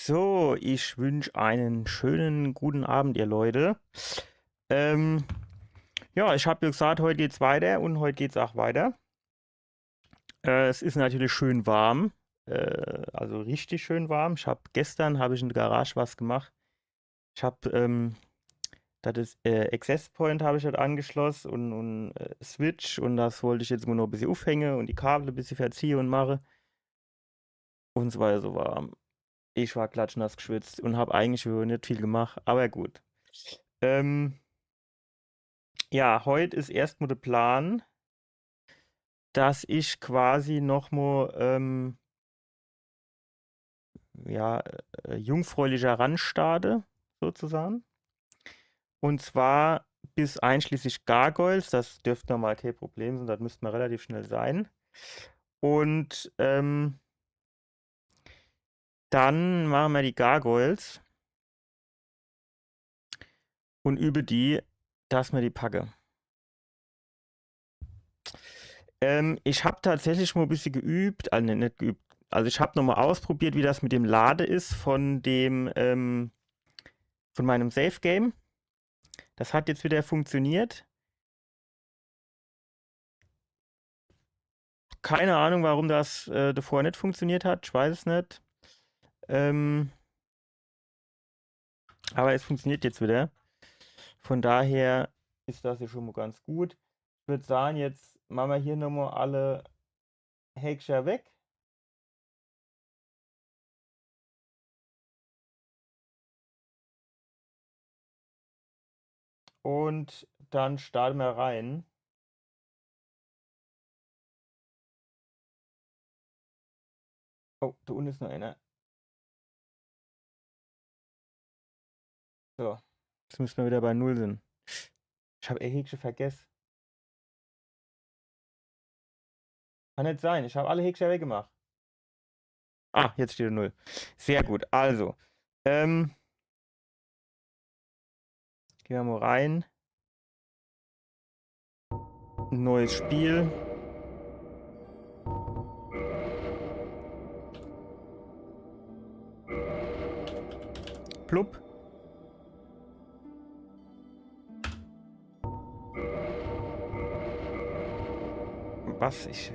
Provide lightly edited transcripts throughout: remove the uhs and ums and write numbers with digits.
So, ich wünsche einen schönen guten Abend, ihr Leute. Ähm, ja, ich habe ja gesagt, heute geht's weiter und heute geht's auch weiter. Es ist natürlich schön warm, also richtig schön warm. Gestern habe ich in der Garage was gemacht. Ich habe das ist, Access Point habe ich halt angeschlossen und Switch und das wollte ich jetzt nur noch ein bisschen aufhängen und die Kabel ein bisschen verziehe und mache. Und es war ja so warm. Ich war klatschnass geschwitzt und habe eigentlich nicht viel gemacht, aber gut. Ähm, ja, heute ist erstmal der Plan, dass ich quasi nochmal ja, jungfräulicher ranstarte, sozusagen. Und zwar bis einschließlich Gargoyles, das dürfte normal kein Problem sein, das müsste mal relativ schnell sein. Und dann machen wir die Gargoyles und übe die, dass wir die packe. Ich habe tatsächlich mal ein bisschen geübt, also nicht geübt, also ich habe nochmal ausprobiert, wie das mit dem Lade ist von meinem Safe Game. Das hat jetzt wieder funktioniert. Keine Ahnung, warum das davor nicht funktioniert hat. Ich weiß es nicht. Ähm, aber es funktioniert jetzt wieder. Von daher ist das ja schon mal ganz gut. Ich würde sagen, jetzt machen wir hier nochmal alle Häkscher weg. Und dann starten wir rein. Oh, da unten ist noch einer. So, jetzt müssen wir wieder bei Null sein. Ich habe Häkscher vergessen. Kann nicht sein, ich habe alle Häkscher weggemacht. Ah, jetzt steht 0. Sehr gut. Also, ähm, gehen wir mal rein. Neues Spiel. Plupp. Was? Ich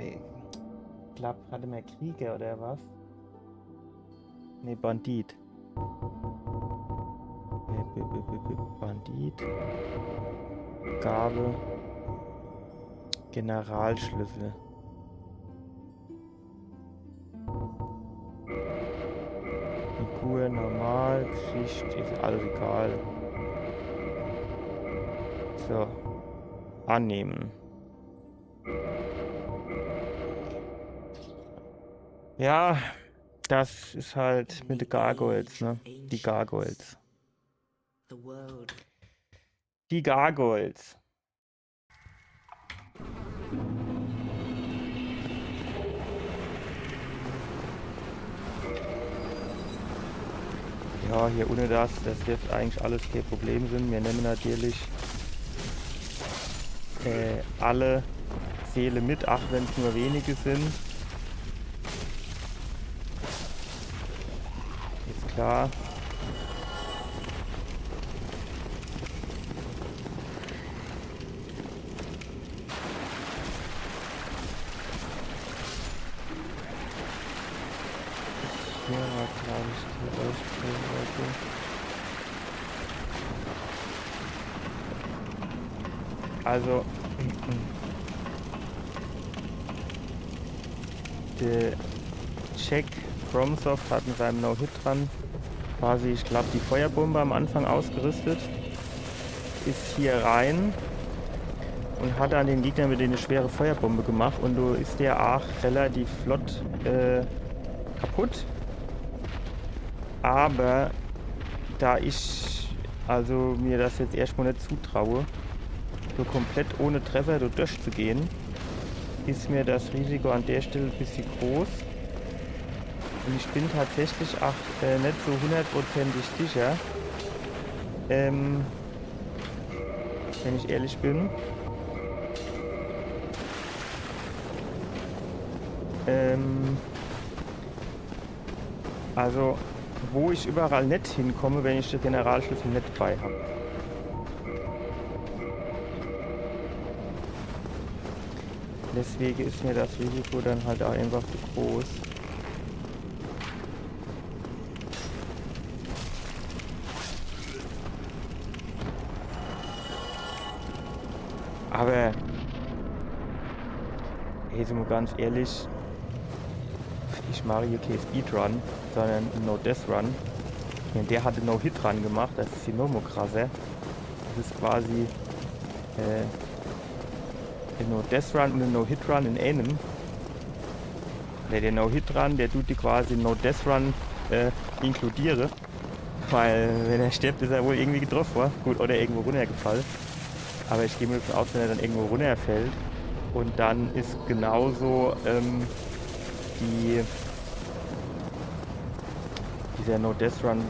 glaube, hatte mehr Krieger oder was? Ne, Bandit. Bandit. Gabe. Generalschlüssel. Figur, normal, Geschichte, ist alles egal. So. Annehmen. Ja, das ist halt mit den Gargoyles, ne? Die Gargoyles. Die Gargoyles. Ja, hier ohne das dürfte eigentlich alles kein Problem sein. Wir nehmen natürlich alle Seele mit, auch wenn es nur wenige sind. Ist klar. Hier war, glaube ich, die Leuchtturm heute. Also, der Jack FromSoft hat mit seinem No-Hit dran quasi, ich glaube, die Feuerbombe am Anfang ausgerüstet. Ist hier rein und hat an den Gegner mit denen eine schwere Feuerbombe gemacht und du ist der auch relativ flott kaputt. Aber da ich also mir das jetzt erstmal nicht zutraue, so komplett ohne Treffer so durchzugehen, ist mir das Risiko an der Stelle ein bisschen groß. Und ich bin tatsächlich auch nicht so hundertprozentig sicher, wenn ich ehrlich bin. Also wo ich überall nicht hinkomme, wenn ich den Generalschlüssel nicht dabei habe. Deswegen ist mir das Risiko dann halt auch einfach zu groß. Aber, ey, sind wir ganz ehrlich, ich mache hier kein Speedrun, sondern ein No-Death-Run. Der hatte No-Hit-Run gemacht, das ist hier nochmal krasser. Das ist quasi ein No-Death-Run und ein No-Hit-Run in einem. Der No-Hit-Run, der tut die quasi No-Death-Run inkludiere. Weil wenn er stirbt, ist er wohl irgendwie getroffen worden. Gut, oder irgendwo runtergefallen. Aber ich gehe mir davon aus, wenn er dann irgendwo runterfällt. Und dann ist genauso dieser No-Death-Run,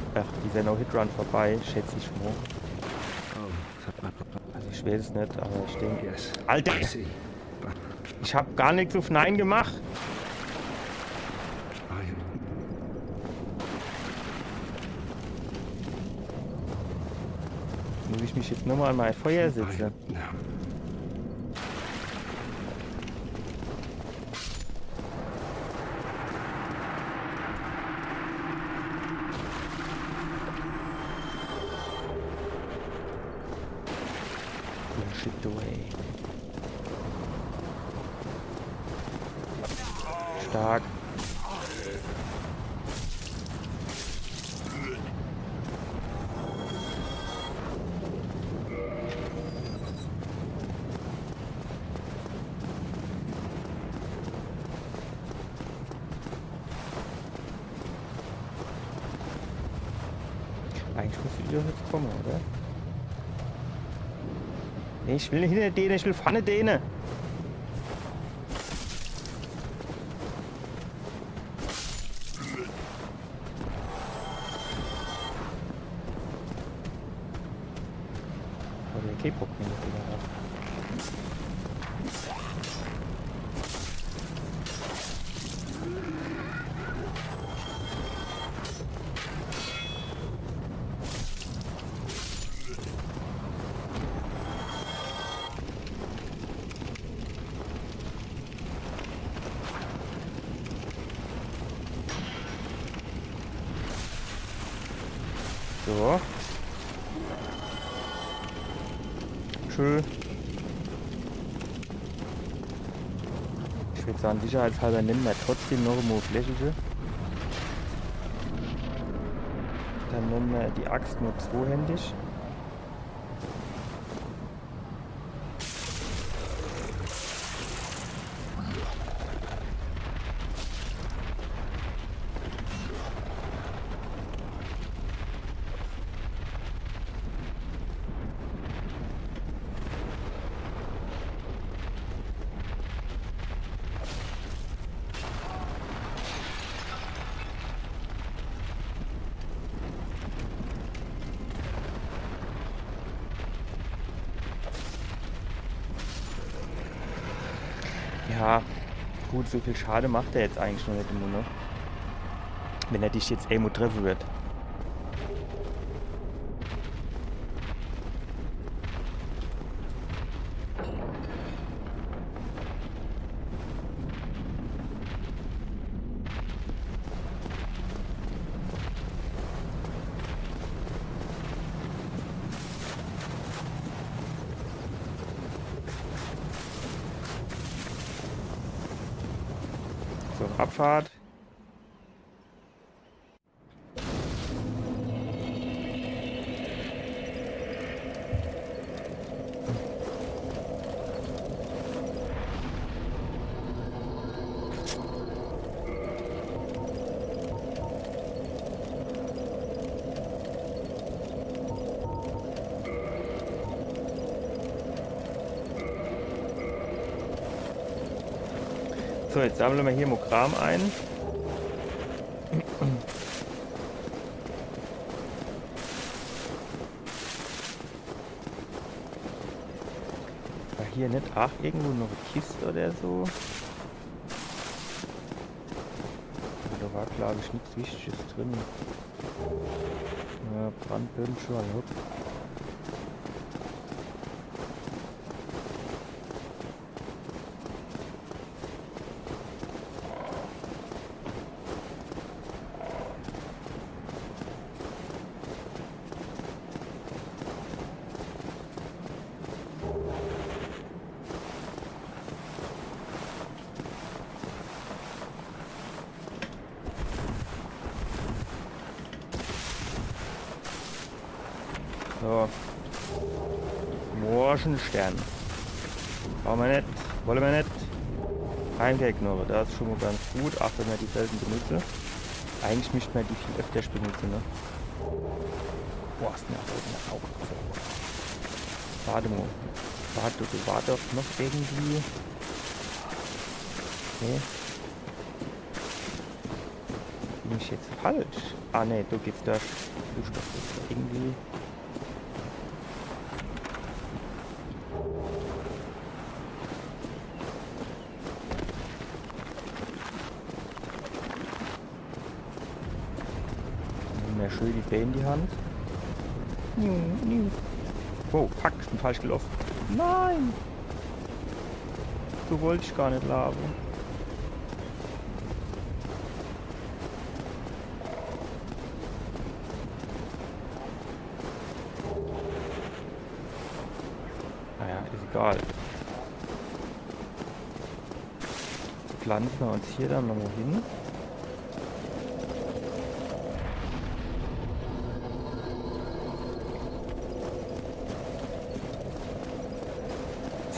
dieser No-Hit-Run vorbei, schätze ich mal. Also ich weiß es nicht, aber ich denke... Alter! Ich habe gar nichts auf Nein gemacht! Muss ich mich jetzt nur mal an mein Feuer setzen? Bullshit away. Stark. Eigentlich muss ich doch jetzt kommen, oder? Nee, ich will nicht hinter denen, ich will vorne denen. Oh, der K-Pop mir das wieder ab. So. Schön. Ich würde sagen, sicherheitshalber nehmen wir trotzdem noch eine Fläche. Dann nehmen wir die Axt nur zweihändig. Ja, gut, so viel Schade macht er jetzt eigentlich noch nicht immer, ne? Wenn er dich jetzt irgendwo treffen wird. So, Abfahrt. So, jetzt sammeln wir hier Mokram ein. War hier nicht auch irgendwo noch eine Kiste oder so? Da war, glaube ich, nichts Wichtiges drin. Ja, Brandböden schon, ja. So. Morgenstern. Brauchen wir nicht. Wollen wir nicht. Heimkehrknoche, das ist schon mal ganz gut. Auch wenn wir die selten benutzen. Eigentlich müsste man die viel öfter benutzen, ne? Boah, ist mir auch so. Warte mal. Du war doch noch irgendwie. Okay. Bin ich jetzt falsch? Ah ne, du geht's da. Du stoppst irgendwie. Mehr schön die Bälle in die Hand. Oh, fuck, ich bin falsch gelaufen. Nein! So wollte ich gar nicht laufen. Naja, ist egal. Pflanzen wir uns hier dann nochmal hin.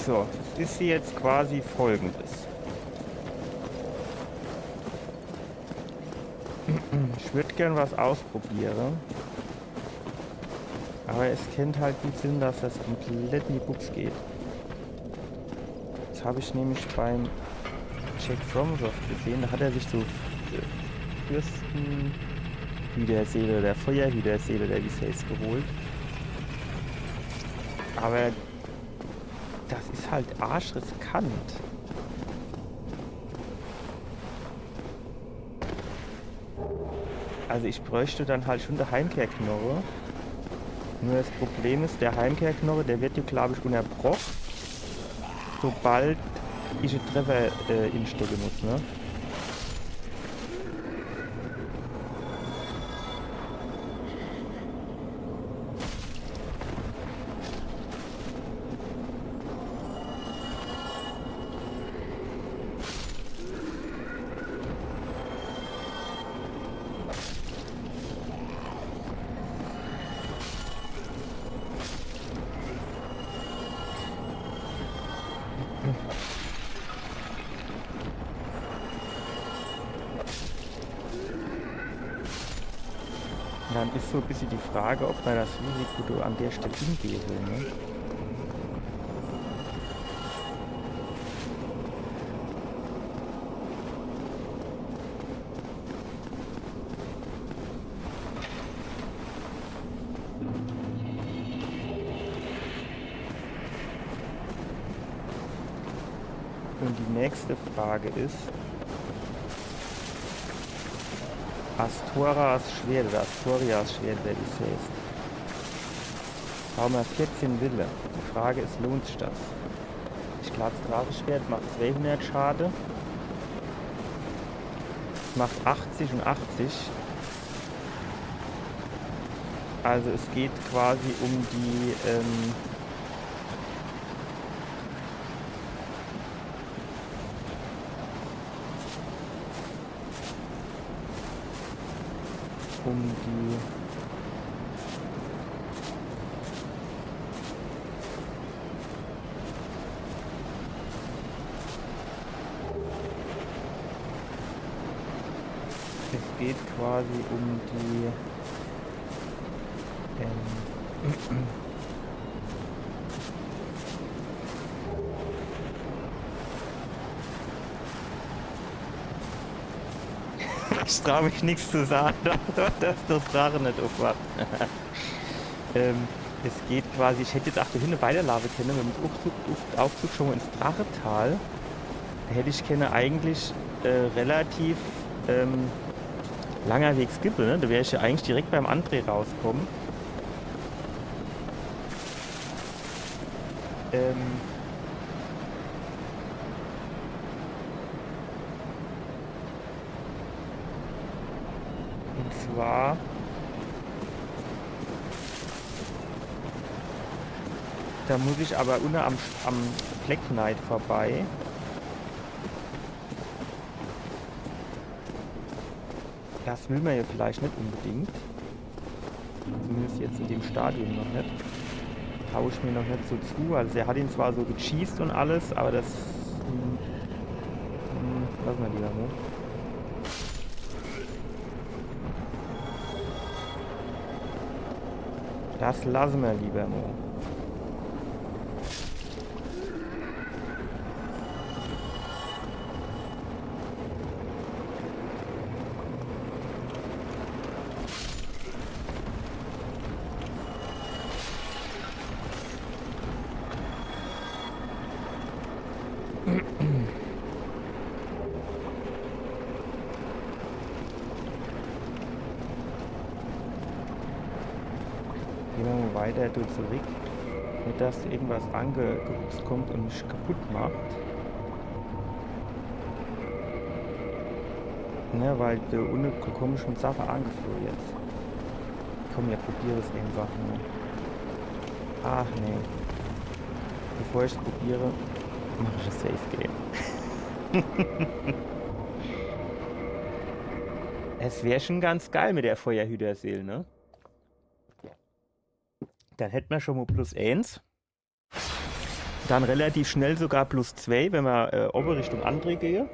So, das ist jetzt quasi Folgendes. Ich würde gern was ausprobieren. Aber es kennt halt nicht Sinn, dass das komplett in die Buchs geht. Das habe ich nämlich beim Jack FromSoft gesehen. Da hat er sich so Fürsten, Hüterseele der Feuerhüterseele der Viserys geholt. Aber das ist halt arschriskant. Also ich bräuchte dann halt schon der Heimkehrknoche. Nur das Problem ist, der Heimkehrknoche, der wird ja glaube ich unterbrochen, sobald ich einen Treffer instecken muss, ne? Und dann ist so ein bisschen die Frage, ob man das Risiko an der Stelle hingehen will, ne? Und die nächste Frage ist, Astoras Schwert oder Astorias Schwert, wer das heißt. Haben wir 14 Wille. Die Frage ist, lohnt sich das? Ich glaube, das Drachenschwert macht 200 Schade. Macht 80 und 80. Also es geht quasi um die es geht quasi um die ich traue mich nichts zu sagen, dass das Drache nicht aufwacht. Es geht quasi, ich hätte jetzt auch dahin eine weiterlaufen können, mit dem Aufzug schon mal ins Drachental. Da hätte ich eigentlich relativ Langer Weg skippe, ne? Da wäre ich ja eigentlich direkt beim André rauskommen. Und zwar da muss ich aber unten am Black Knight vorbei. Das will man ja vielleicht nicht unbedingt. Zumindest jetzt in dem Stadium noch nicht. Traue ich mir noch nicht so zu. Also er hat ihn zwar so gecheased und alles, aber das... lassen wir lieber, ne? Das lassen wir lieber, Mo. Gehen wir mal weiter zurück. Nicht, dass irgendwas angerückt kommt und mich kaputt macht. Ne, weil der ohne komischen Sache angeflogen jetzt. Komm, ja, probiere es einfach nur. Ach nee. Bevor ich es probiere, mache ich das Safe Game. Es wäre schon ganz geil mit der Feuerhüterseele, ne? Dann hätten wir schon mal +1. Dann relativ schnell sogar +2, wenn wir oben Richtung André gehen.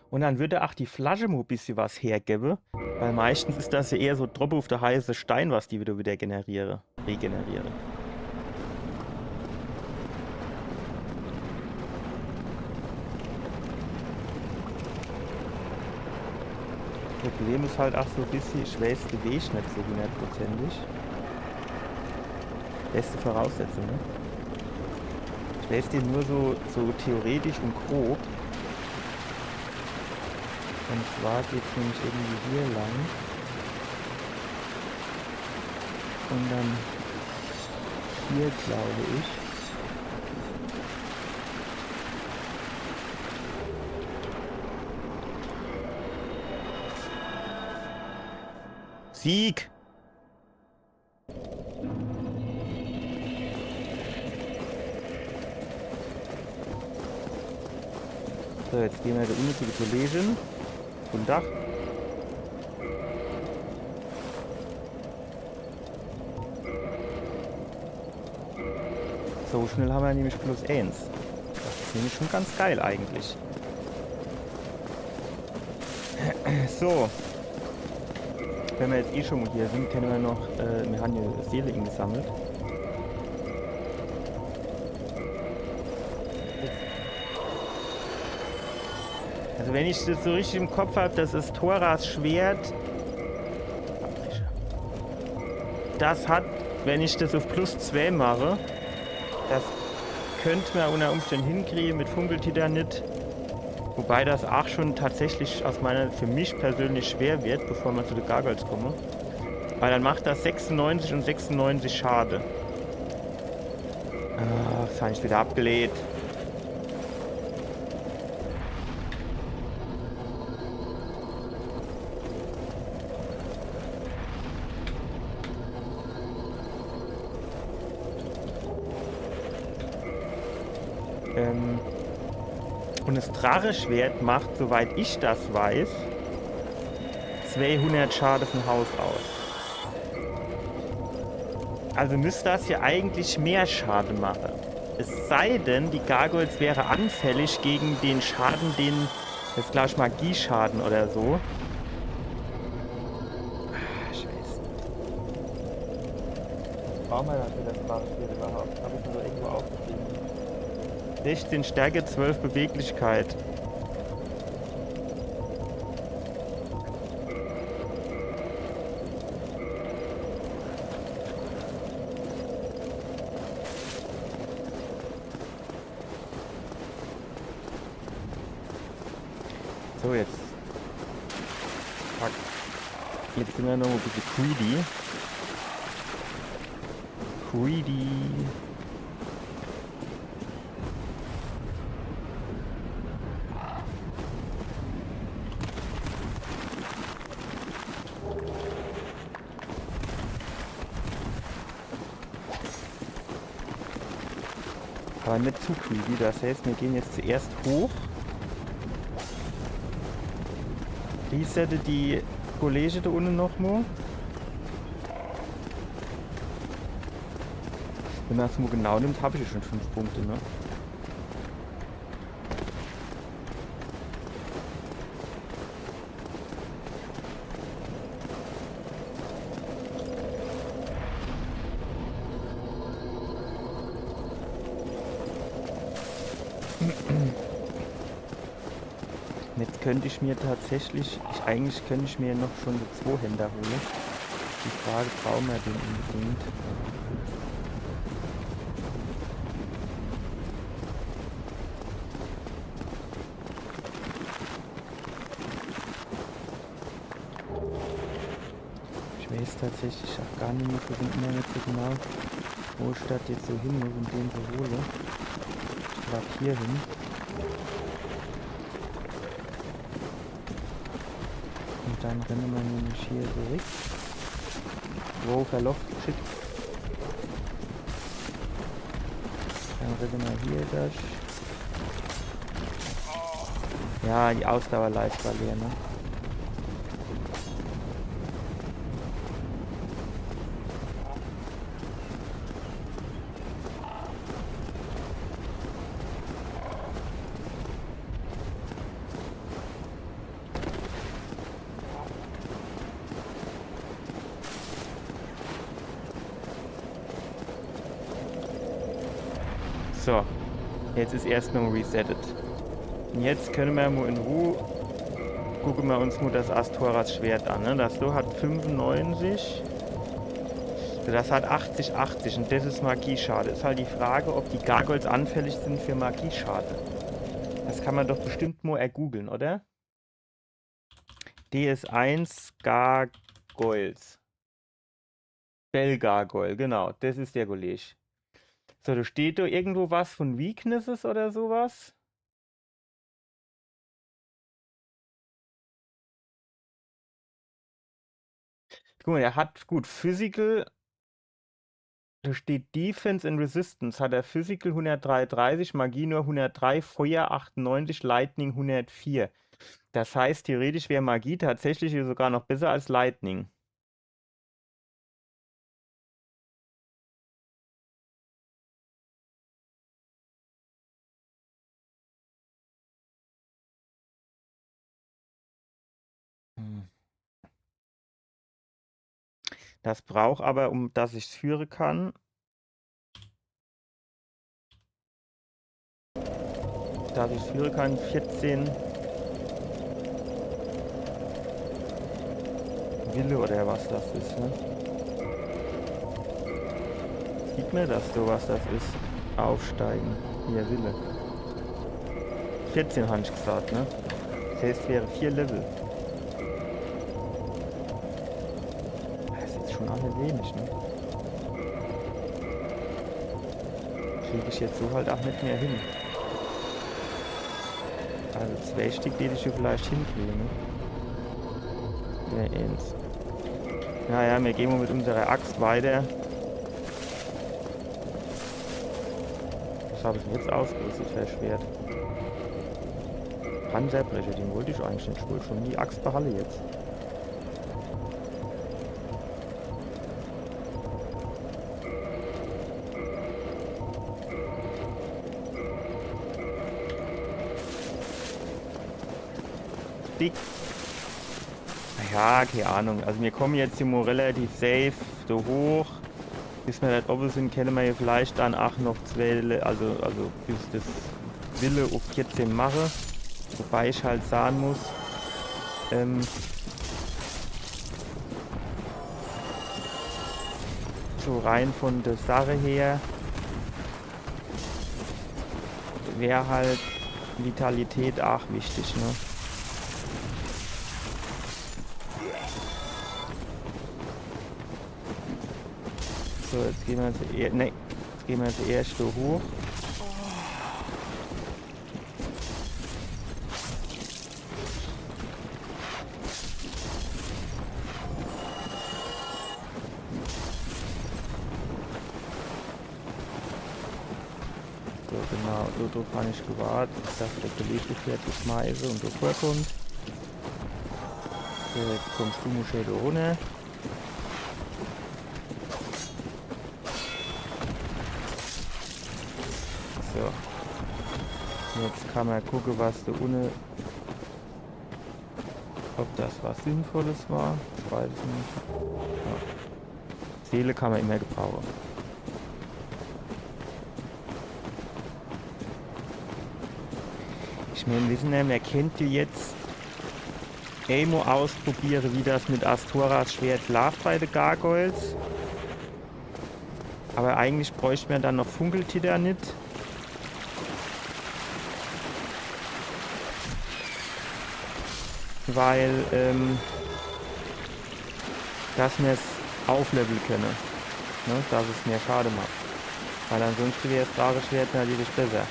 Und dann würde auch die Flasche mal ein bisschen was hergeben, weil meistens ist das ja eher so Tropfen auf der heiße Stein, was die wieder regenerieren. Problem ist halt auch so ein bisschen, ich weiß den Weg nicht so hundertprozentig. Beste Voraussetzung, ne? Ich weiß den nur so theoretisch und grob. Und zwar geht es nämlich irgendwie hier lang. Und dann hier, glaube ich. Sieg! So, jetzt gehen wir da unten zu der Kollegin. Guten Tag. So schnell haben wir nämlich +1. Das ist nämlich schon ganz geil eigentlich. So. Wenn wir jetzt eh schon mal hier sind, können wir noch, wir haben hier Seele gesammelt. Also wenn ich das so richtig im Kopf habe, das ist Thoras Schwert. Das hat, wenn ich das auf +2 mache, das könnte man unter Umständen hinkriegen mit Funkeltitanit. Wobei das auch schon tatsächlich aus meiner, für mich persönlich schwer wird, bevor man zu den Gargoyles komme. Weil dann macht das 96 und 96 Schade. Ach, das habe ich wieder abgelehnt. Und das Drache-Schwert macht, soweit ich das weiß, 200 Schade vom Haus aus. Also müsste das ja eigentlich mehr Schaden machen. Es sei denn, die Gargoyles wäre anfällig gegen den Schaden, den, jetzt glaube ich Magieschaden oder so. Ach, scheiße. Was brauchen wir dann für das Drache-Schwert überhaupt? Habe ich mir so irgendwo aufgeschrieben. 16 Stärke, 12 Beweglichkeit. So, jetzt Fuck. Jetzt sind wir noch ein bisschen greedy. Greedy. Aber nicht zu greedy. Das heißt, wir gehen jetzt zuerst hoch. Resette die Kollege da unten noch mal. Wenn man es mal genau nimmt, habe ich ja schon 5 Punkte, ne? Jetzt könnte ich mir tatsächlich, eigentlich könnte ich mir noch schon die 2 Händer holen. Die Frage, brauchen wir den unbedingt? Ich weiß tatsächlich auch gar nicht mehr, für den immer nicht so genau, wo ich das jetzt so hin muss und den so hole. Ich glaube hier hin. Und dann rennen wir nämlich hier zurück. Wo verlockt, shit. Dann rennen wir hier durch. Ja, die Ausdauerleiste war leer, ne? So, jetzt ist erst noch resettet. Und jetzt können wir mal in Ruhe gucken wir uns nur das Astoras Schwert an. Ne? Das so hat 95, das hat 80, 80 und das ist Magieschade. Ist halt die Frage, ob die Gargoyles anfällig sind für Magieschade. Das kann man doch bestimmt mal ergoogeln, oder? DS1 Gargoyles. Bellgargoyle, genau, das ist der Kollege. So, da steht da irgendwo was von Weaknesses oder sowas? Guck mal, er hat gut Physical, da steht Defense and Resistance, hat er Physical 133, Magie nur 103, Feuer 98, Lightning 104. Das heißt, theoretisch wäre Magie tatsächlich sogar noch besser als Lightning. Das braucht aber, um dass ich es führen kann, dass ich es führen kann, 14 Wille oder was das ist, ne? Sieht mir das so, was das ist? Aufsteigen. Hier, Wille. 14 habe ich gesagt, ne? Das heißt, es wäre 4 Level. Das ist jetzt schon alle wenig, ne? Kriege ich jetzt so halt auch nicht mehr hin. Also 2 Stück werde ich hier vielleicht hinkriegen, ne? Ja, eins. Naja, wir gehen mal mit unserer Axt weiter. Was habe ich denn jetzt ausgerüstet für Schwert? Panzerbrecher, den wollte ich eigentlich nicht. Ich wollte schon die Axt behalten jetzt. Dick. Ja, keine Ahnung. Also wir kommen jetzt hier mal relativ safe so hoch. Bis wir da oben sind, können wir hier vielleicht dann auch noch 2, also bis das Wille auf 14 mache. Wobei ich halt sagen muss, so rein von der Sache her wäre halt Vitalität auch wichtig, ne? So, jetzt gehen wir jetzt gehen wir jetzt erst so hoch. So, genau, so drauf habe ich gewartet, dass der Kollege fertig schmeiße und so vorkommt. So, jetzt kommst du mal da runter. So. Jetzt kann man gucken, was da unten, ob das was Sinnvolles war. Ich weiß es nicht. Ja. Seele kann man immer gebrauchen. Ich meine, wissen wir kennt ihr jetzt einmal ausprobieren, wie das mit Astoras Schwert läuft bei den Gargoyles. Aber eigentlich bräuchte man dann noch Funkeltiternit. Weil, dass wir es aufleveln können. Ne? Dass es mehr Schade macht. Weil ansonsten wäre das Drache-Schwert natürlich besser.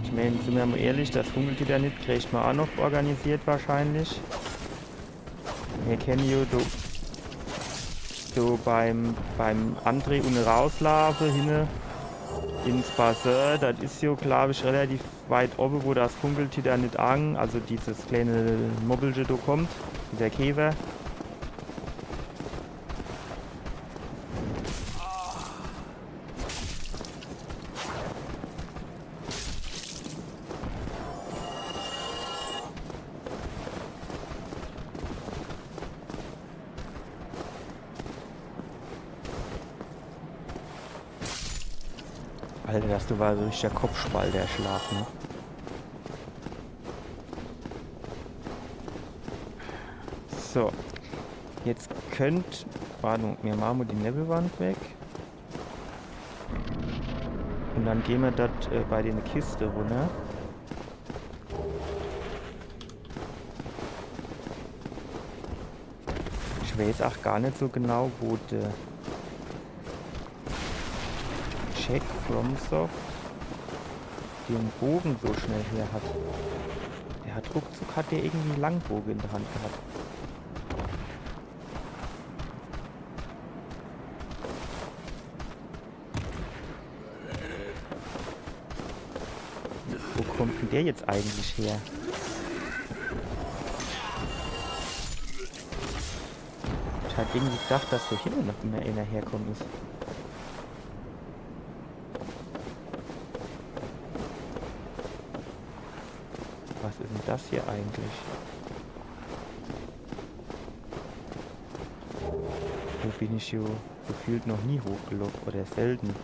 Ich meine, sind wir mal ehrlich, das Funkeltiternit kriegt man auch noch organisiert wahrscheinlich. Wir kennen ja so beim André und Rauslaufen hin ins Bassin, das ist ja, glaube ich, relativ weit oben, wo das Funkeltiternit an, also dieses kleine Mobbelche da kommt, dieser Käfer. Alter, das war so richtiger Kopfspalt, der Schlag, ne? So. Jetzt warte, wir machen die Nebelwand weg. Und dann gehen wir dort bei den Kiste runter. Ich weiß auch gar nicht so genau, wo der Jack FromSoft den Bogen so schnell her hat. Der hat ruckzuck irgendwie einen Langbogen in der Hand gehabt. Wo kommt denn der jetzt eigentlich her? Ich hatte irgendwie gedacht, dass durch hier noch immer einer herkommen ist. Was ist denn das hier eigentlich? Hier bin ich jo gefühlt noch nie hochgelaufen oder selten,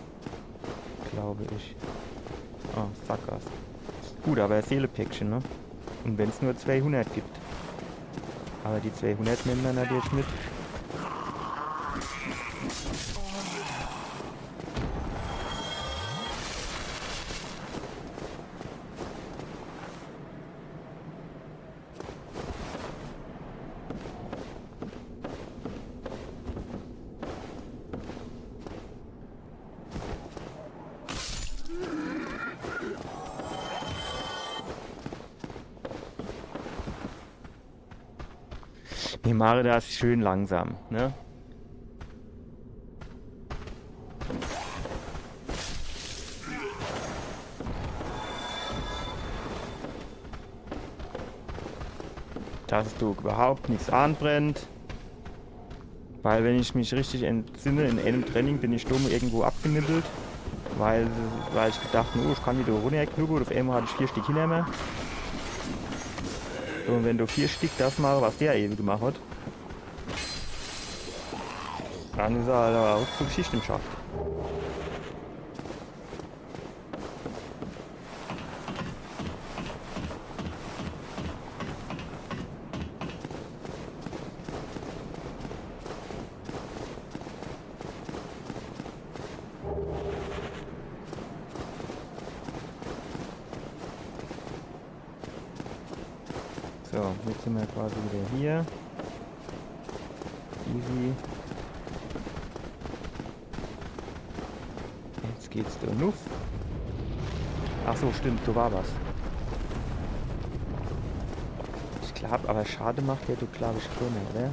glaube ich. Ah, Sackgasse. Gut, aber Seelepäckchen, ne? Und wenn es nur 200 gibt. Aber die 200 nehmen wir natürlich mit. Ich mache das schön langsam, ne? Dass du überhaupt nichts anbrennt. Weil wenn ich mich richtig entsinne, in einem Training bin ich dumm irgendwo abgenibbelt. Weil ich gedacht, oh, ich kann die da runterknubbeln und auf einmal hatte ich 4 Stück hinter mir. Und wenn du 4 Stück das machst, was der eben gemacht hat, dann ist er da ruckzuck Schicht im Schacht. So, jetzt sind wir quasi wieder hier. Easy. Jetzt geht's da nuff. Ach so, stimmt, da war was. Ich glaube, aber Schade macht der, du glaube ich, keine, oder?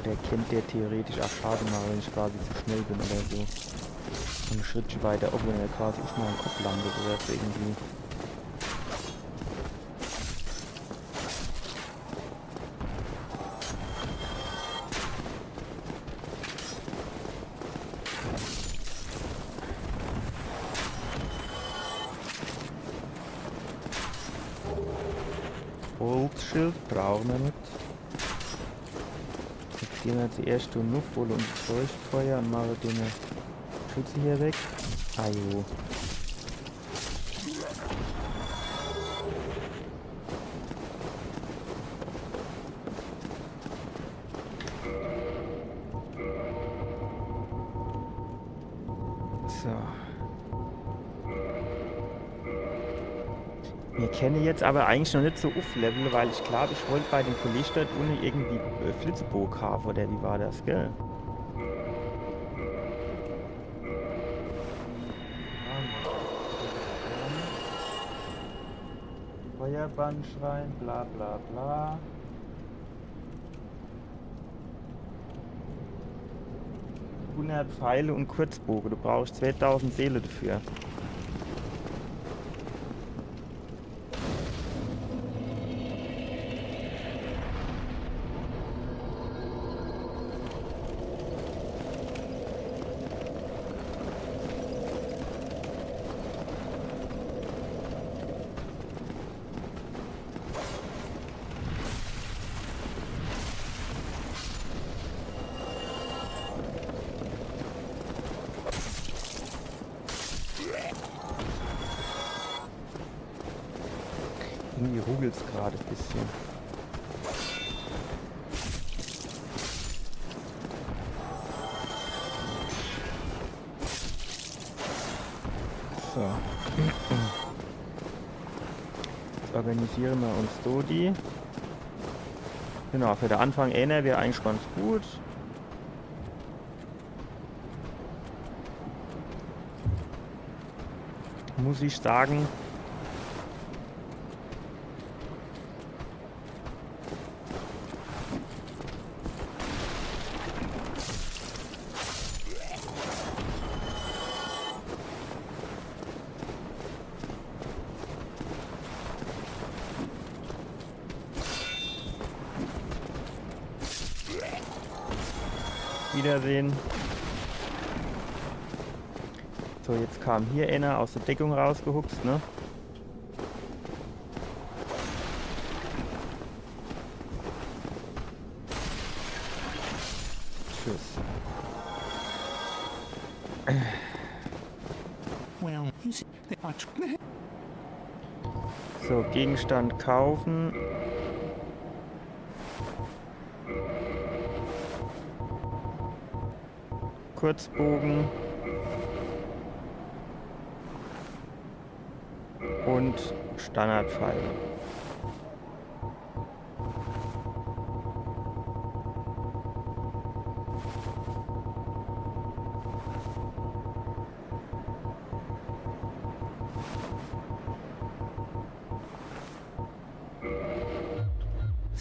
Oder kennt der theoretisch auch Schade machen, wenn ich quasi zu schnell bin oder so. Und ein Schrittchen weiter, ob wenn er quasi auf meinem Kopf landet oder so irgendwie. Holzschild brauchen wir nicht. Jetzt gehen wir zuerst durch Nuff, holen uns Leuchtfeuer und machen den Schütze hier weg. Ajo. So. Wir kennen jetzt aber eigentlich noch nicht so aufleveln, weil ich glaube, ich wollte bei den Kollegen dort ohne irgendwie Flitzebogen haben, oder wie war das, gell? Feuerbandschrein, bla bla bla. ...100 Pfeile und Kurzbogen. Du brauchst 2000 Seele dafür. Irgendwie ruckelt es gerade ein bisschen. So. Jetzt organisieren wir uns Dodi. Genau, für den Anfang einer wäre eigentlich ganz gut. Muss ich sagen. Wiedersehen. So, jetzt kam hier einer aus der Deckung rausgehuckst, ne? Tschüss. So, Gegenstand kaufen. Kurzbogen. Und Standardpfeile.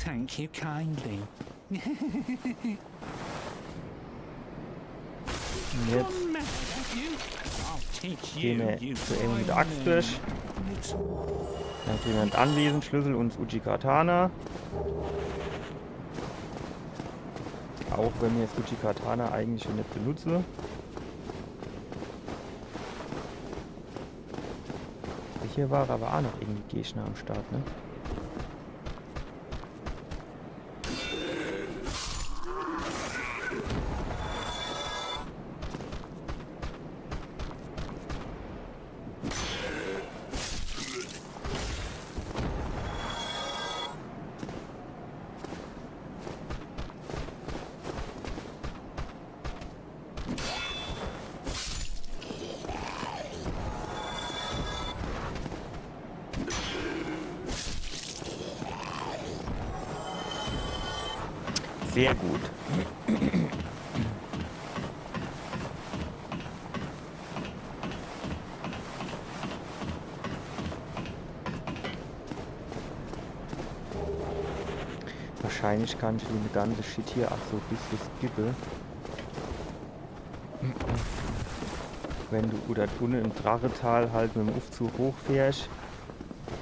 Thank you kindly. Und jetzt gehen wir zu ihm mit der Axt durch. Dann hat jemand anwesend, Schlüssel und Uchi-Katana. Auch wenn wir jetzt Uchi-Katana eigentlich schon nicht benutze. Hier war aber auch noch irgendwie Gegner am Start, ne? Sehr gut. Wahrscheinlich kann ich die ganze Shit hier auch so ein bisschen skippen. Wenn du oder unten im Drachetal halt mit dem Aufzug hochfährst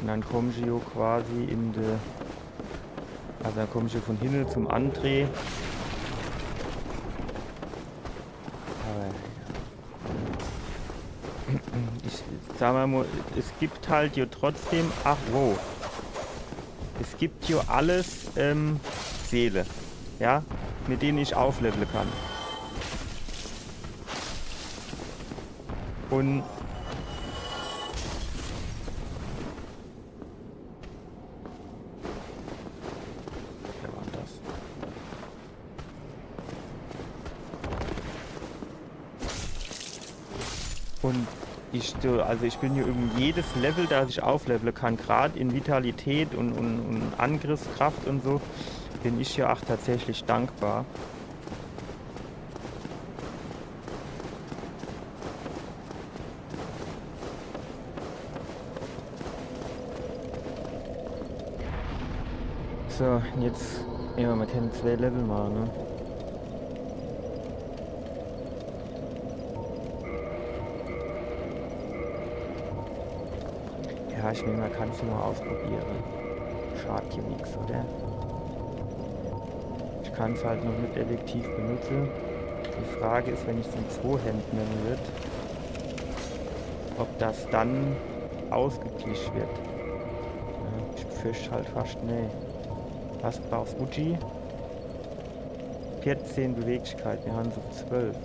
und dann kommst du quasi in de, also dann kommst du von hinten zum Andreh. Aber ich sag mal, es gibt halt hier trotzdem, ach wow, es gibt hier alles Seele, ja, mit denen ich aufleveln kann. Und wer war das? Und ich bin hier um jedes Level, das ich aufleveln kann, gerade in Vitalität und Angriffskraft und so, bin ich ja auch tatsächlich dankbar. So, jetzt, ja, man kann 2 Level machen, ne? Ja, ich denke, man kann es mal ausprobieren. Schadet hier nichts, oder? Ich kann es halt noch nicht effektiv benutzen. Die Frage ist, wenn ich es in 2 Händen nehmen würde, ob das dann ausgeglichen wird. Ja, ich befürchte halt fast, nee. Was brauchst du, Uji? 14 Beweglichkeit, wir haben es auf 12. Ne?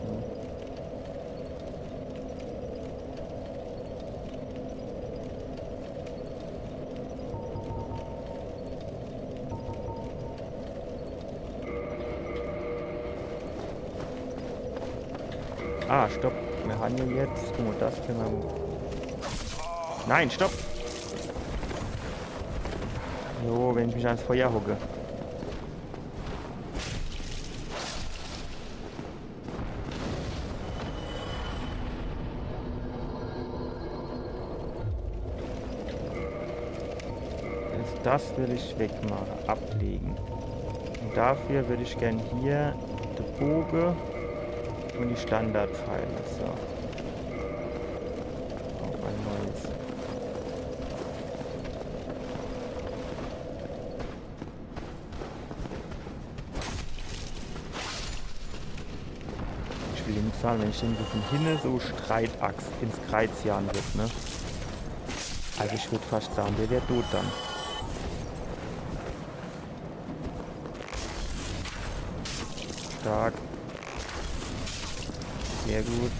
Ah, stopp. Wir haben ja jetzt. Oh, das können wir. Nein, stopp! Jo, wenn ich mich ans Feuer hocke. Das will ich wegmachen, ablegen. Und dafür würde ich gern hier den Bogen und die Standardpfeile. So. Auf ein neues. Ich will ihn zahlen, wenn ich den so von hinten so Streitachs ins Kreuz jagen wird, ne? Also ich würde fast sagen, der wäre tot dann. Stark. Sehr gut.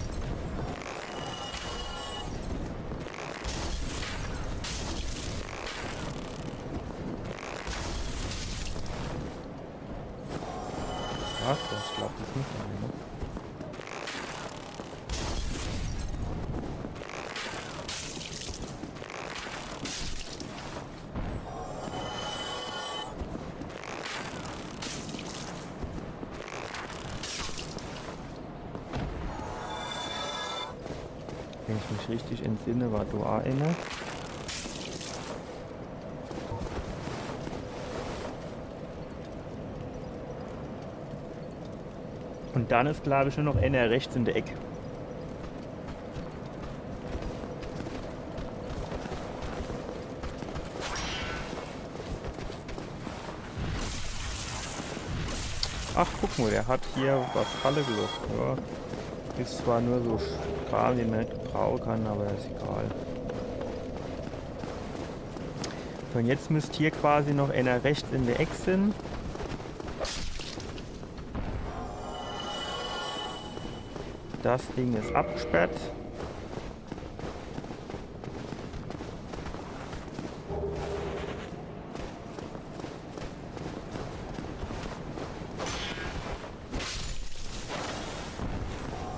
Was? Ich glaube, das ist nicht rein. Wenn ich mich richtig entsinne, war da inne. Und dann ist, glaube ich, nur noch einer rechts in der Ecke. Ach, guck mal, der hat hier was Falle gelockt. Ja. Ist zwar nur so Strahl, den man nicht gebrauchen kann, aber ist egal. So, und jetzt müsst hier quasi noch einer rechts in der Ecke sind. Das Ding ist abgesperrt.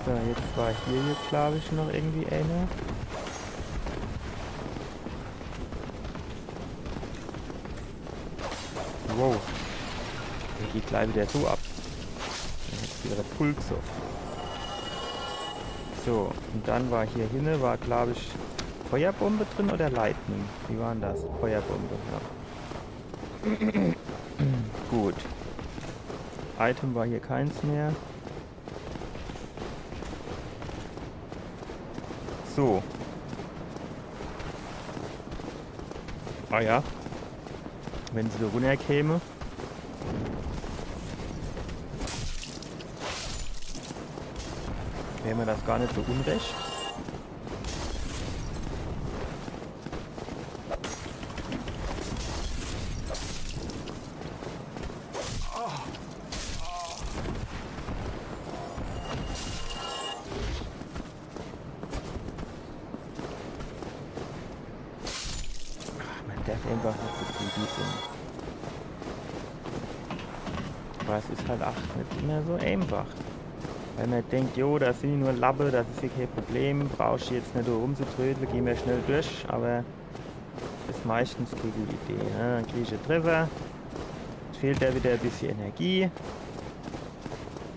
So, jetzt war hier glaube ich noch irgendwie eine. Wow. Der geht gleich wieder so ab. Jetzt wieder der Pulk so. So, und dann war hier hinten, war glaube ich Feuerbombe drin oder Lightning? Wie war denn das? Feuerbombe, ja. Gut. Item war hier keins mehr. So. Ah ja. Wenn sie da runterkäme. Wäre mir das gar nicht so unrecht. Einfach nicht so greedy sind. Aber es ist halt auch nicht immer so einfach. Weil man denkt, jo, das sind nur Lappe, das ist hier kein Problem, brauchst du jetzt nicht rumzutrödeln, gehen wir schnell durch, aber das ist meistens keine gute Idee. Ne? Dann kriege ich einen Treffer, fehlt da wieder ein bisschen Energie,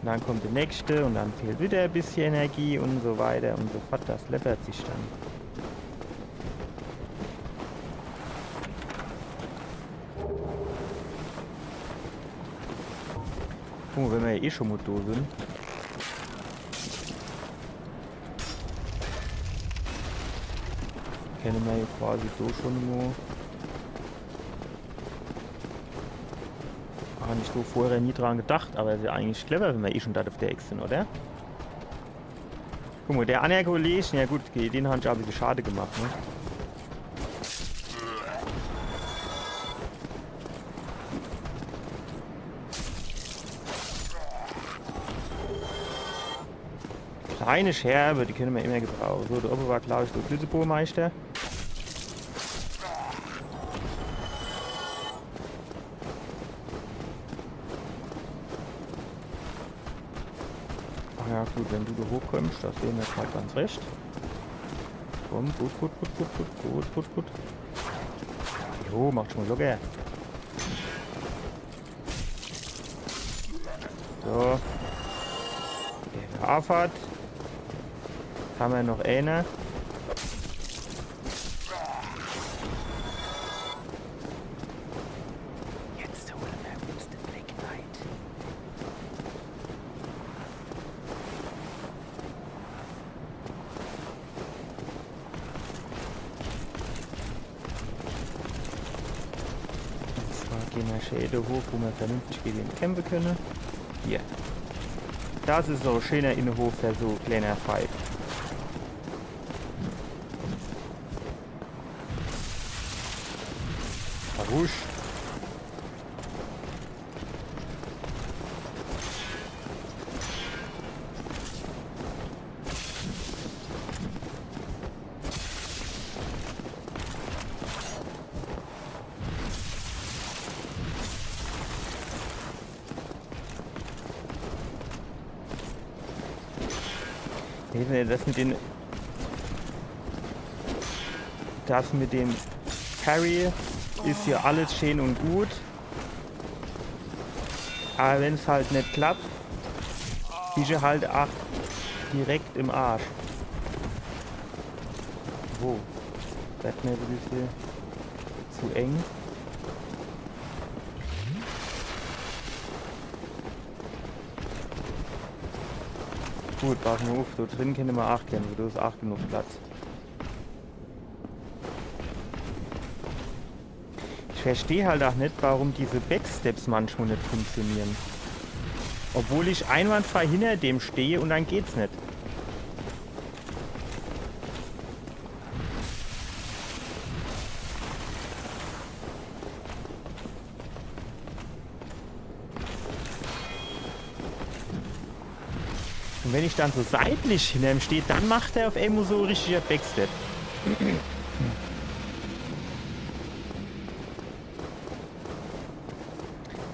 und dann kommt der nächste und dann fehlt wieder ein bisschen Energie und so weiter und so fort, das läppert sich dann. Oh, wenn wir ja eh schon mal da sind. Kennen wir ja quasi so schon mal. Habe ich so vorher nie dran gedacht, aber es ist ja eigentlich clever, wenn wir eh schon da auf der Ex sind, oder? Guck mal, der andere Kollege, ja gut, den haben sie aber schade gemacht, ne? Kleine Scherbe, die können wir immer gebrauchen. So, da oben war glaube ich der Flüsselbohrmeister. Ach ja gut, wenn du da hochkommst, das sehen wir halt ganz recht. Komm, gut. Jo, macht schon mal locker. So. Der Abfahrt. Haben wir noch eine. Jetzt holen wir uns den Black Knight. Und zwar gehen wir Schäde hoch, wo wir vernünftig gegen den kämpfen können. Hier. Das ist so ein schöner Innenhof für so kleiner Fight. Wusch. Das mit dem Parry ist hier alles schön und gut. Aber wenn es halt nicht klappt, bist du halt auch direkt im Arsch. Oh, das ist mir ein bisschen zu eng. Gut, pass mal auf, da drin können wir auch kämpfen, da ist auch genug Platz. Ich verstehe halt auch nicht, warum diese Backsteps manchmal nicht funktionieren. Obwohl ich einwandfrei hinter dem stehe und dann geht's nicht. Und wenn ich dann so seitlich hinter ihm stehe, dann macht er auf einmal so richtiger Backstep.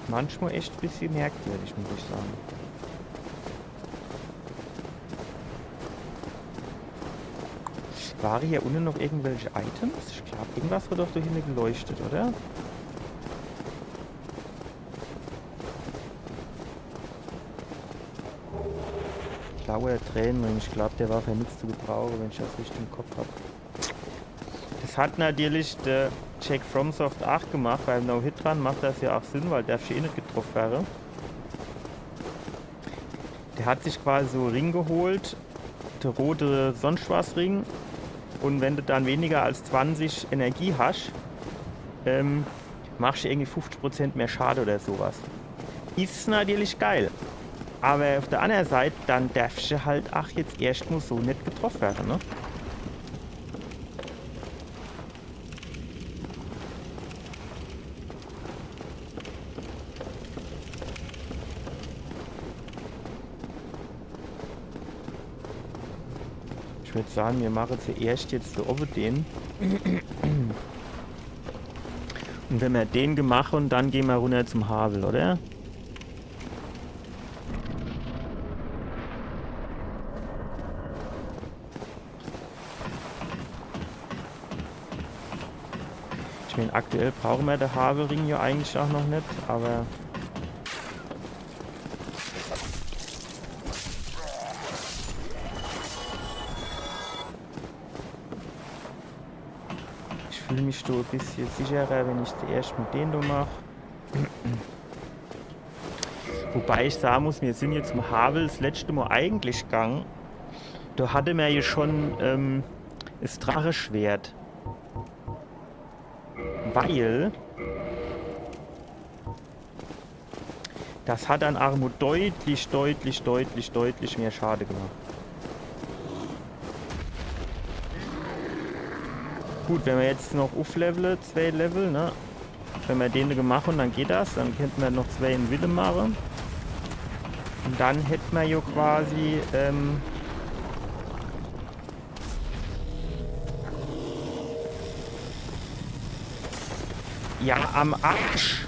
Manchmal echt ein bisschen merkwürdig, muss ich sagen. Waren hier unten noch irgendwelche Items? Ich glaube, irgendwas wird doch da hinten geleuchtet, oder? blauer Tränenring. Ich glaube, der war für nichts zu gebrauchen, wenn ich das richtig im Kopf habe. Das hat natürlich der Jack FromSoft 8 gemacht, weil No-Hit dran macht das ja auch Sinn, weil der eh nicht getroffen wäre. Der hat sich quasi so einen Ring geholt, der rote sonst was Ring. Und wenn du dann weniger als 20 Energie hast, machst du irgendwie 50% mehr Schade oder sowas. Ist natürlich geil. Aber auf der anderen Seite, dann darfst du halt auch jetzt erstmal so nicht getroffen werden, ne? Ich würde sagen, wir machen zuerst jetzt so oben den. Und wenn wir den gemacht haben, dann gehen wir runter zum Havel, oder? Ich meine, aktuell brauchen wir den Havelring ja eigentlich auch noch nicht, aber... Ich fühle mich so ein bisschen sicherer, wenn ich zuerst mit denen mache. Wobei ich sagen muss, wir sind jetzt im Havel das letzte Mal eigentlich gegangen. Da hatte man ja schon das Dracheschwert. Weil das hat an Armo deutlich mehr Schade gemacht. Gut, wenn wir jetzt noch aufleveln, 2 Level, ne? Wenn wir den gemacht haben, dann geht das. Dann könnten wir noch 2 in Wille machen. Und dann hätten wir ja quasi ja, am Arsch.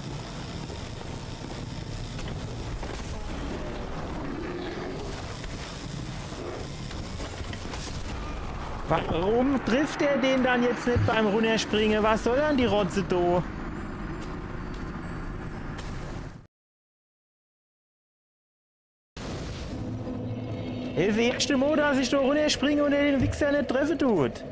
Warum trifft er den dann jetzt nicht beim Runterspringen? Was soll dann die Rotze do? Das ist das erste Mal, dass ich da runterspringe und er den Wichser nicht treffen tut.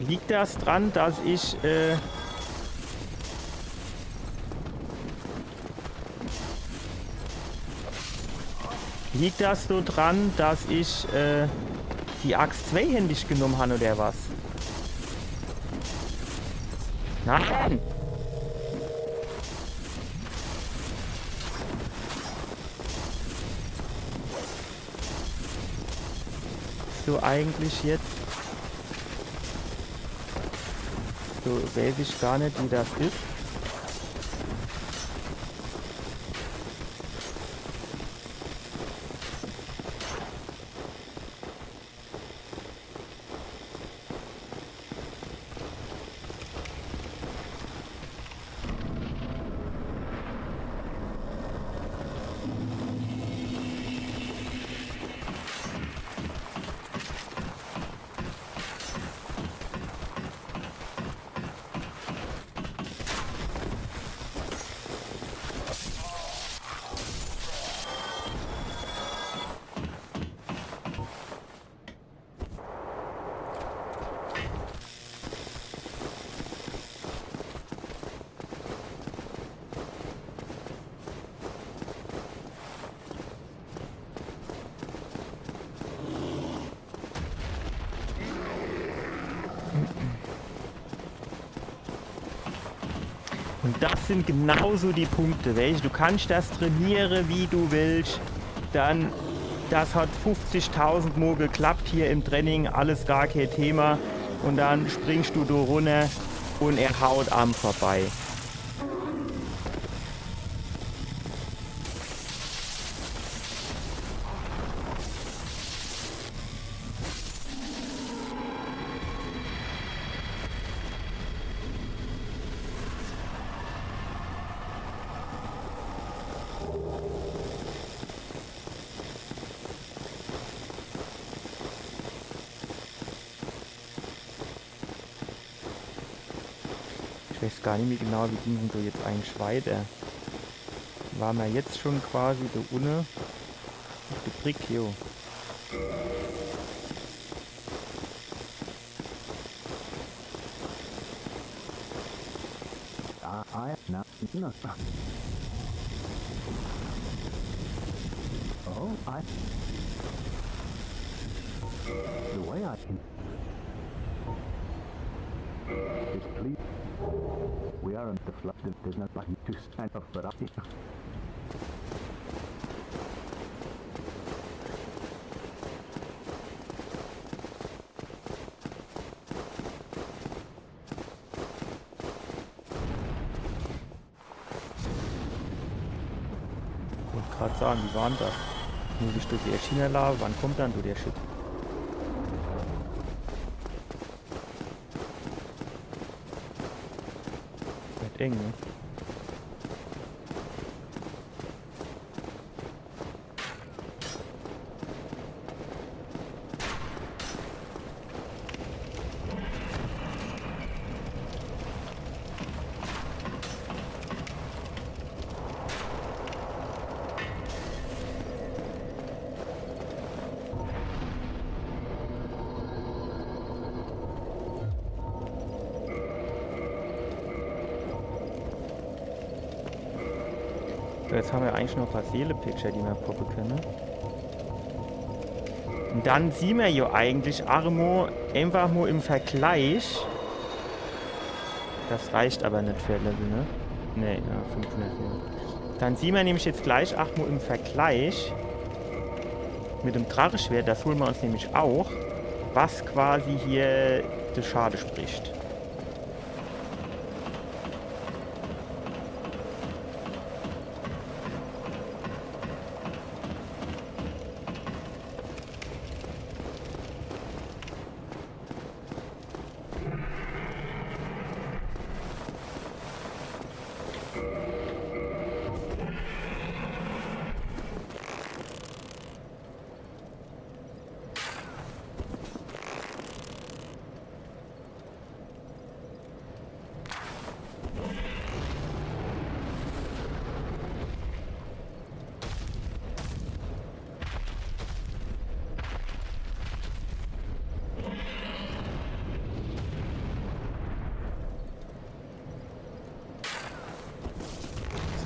Liegt das dran, dass ich liegt das so dran, dass ich die Axt zweihändig genommen habe oder was? Nein! So eigentlich jetzt? So weiß ich gar nicht, wie das ist. Und das sind genauso die Punkte, welche du kannst das trainieren, wie du willst. Dann, das hat 50.000 Mal geklappt hier im Training, alles gar kein Thema. Und dann springst du da runter und er haut am vorbei. Ich weiß gar nicht mehr genau, wie ging denn so jetzt eigentlich weiter. Waren wir jetzt schon quasi da unten auf der Brick, jo. Oh, the way I can. Is please. We are in the flood. There's not like to stand up, but I. Ich wollte gerade sagen, wie waren das? Muss ich durch die China laufen? Wann kommt dann du der Shit? Wird eng, ne? So, jetzt haben wir eigentlich noch ein paar Seele-Picture, die wir poppen können. Und dann sehen wir ja eigentlich Armo einfach nur im Vergleich. Das reicht aber nicht für Level, ne? Ne, ja, 500. Dann sehen wir nämlich jetzt gleich Armo im Vergleich mit dem Drachenschwert, das holen wir uns nämlich auch, was quasi hier die Schade spricht.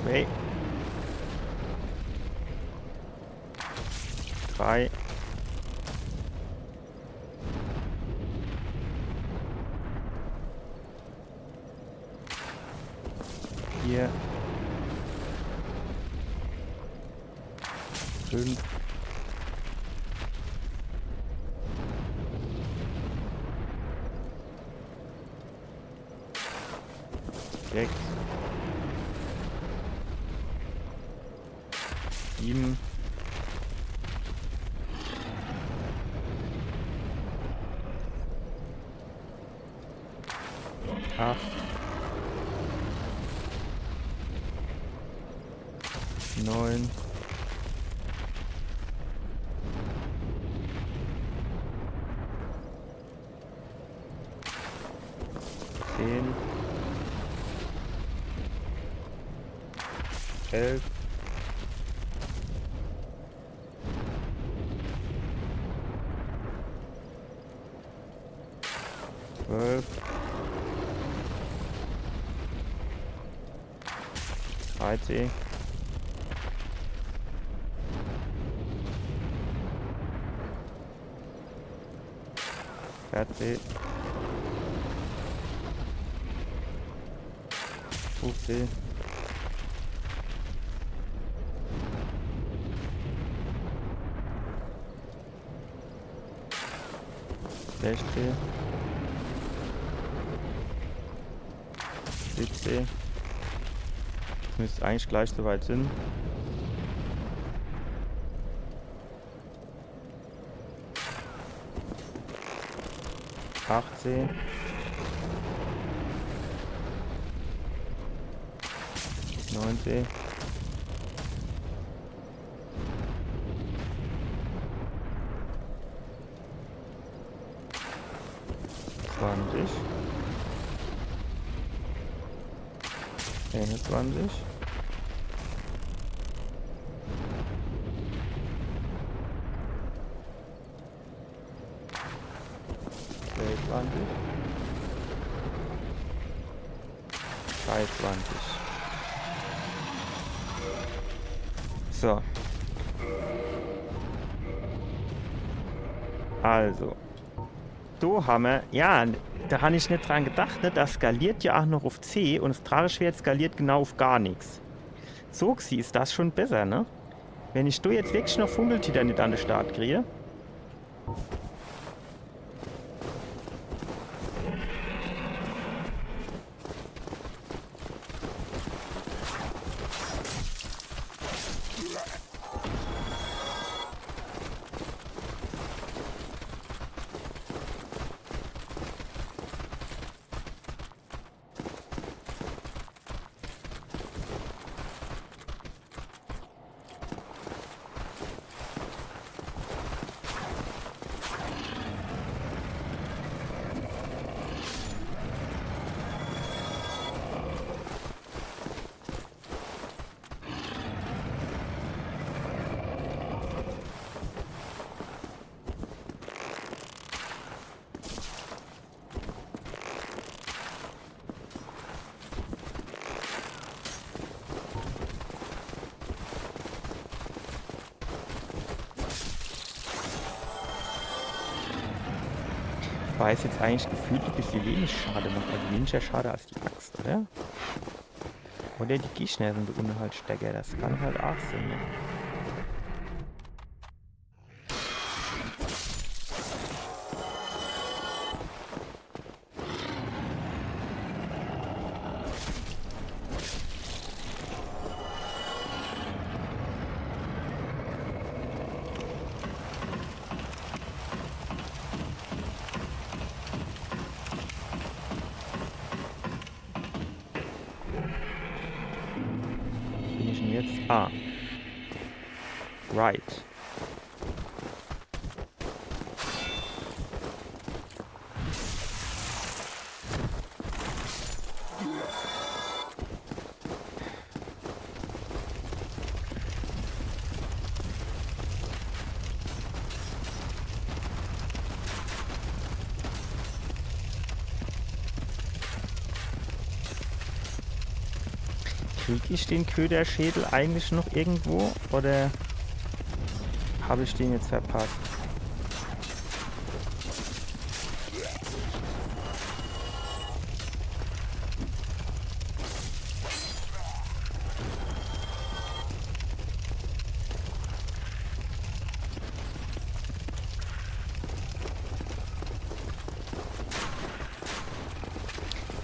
Zwei. 3. 4. 5. 6. 7. 8. 9. 10. 11. 12. 13. 14. 15. 16. 17. Das müsste eigentlich gleich soweit sind. 18. 19. 20. 21. So. Also. So haben wir. Ja, da habe ich nicht dran gedacht, ne? Das skaliert ja auch noch auf C und das Dracheschwert skaliert genau auf gar nichts. So ist das schon besser, ne? Wenn ich da jetzt wirklich noch Funkeltiger nicht an den Start kriege. War es jetzt eigentlich gefühlt ein bisschen wenig Schade macht, also weniger Schade als die Axt, oder? Oder die Gegner sind so unten halt stärker, das kann halt auch sein, ne? Bin ich denn jetzt? Ah. Right. Kriege ich den Köderschädel eigentlich noch irgendwo oder habe ich den jetzt verpasst?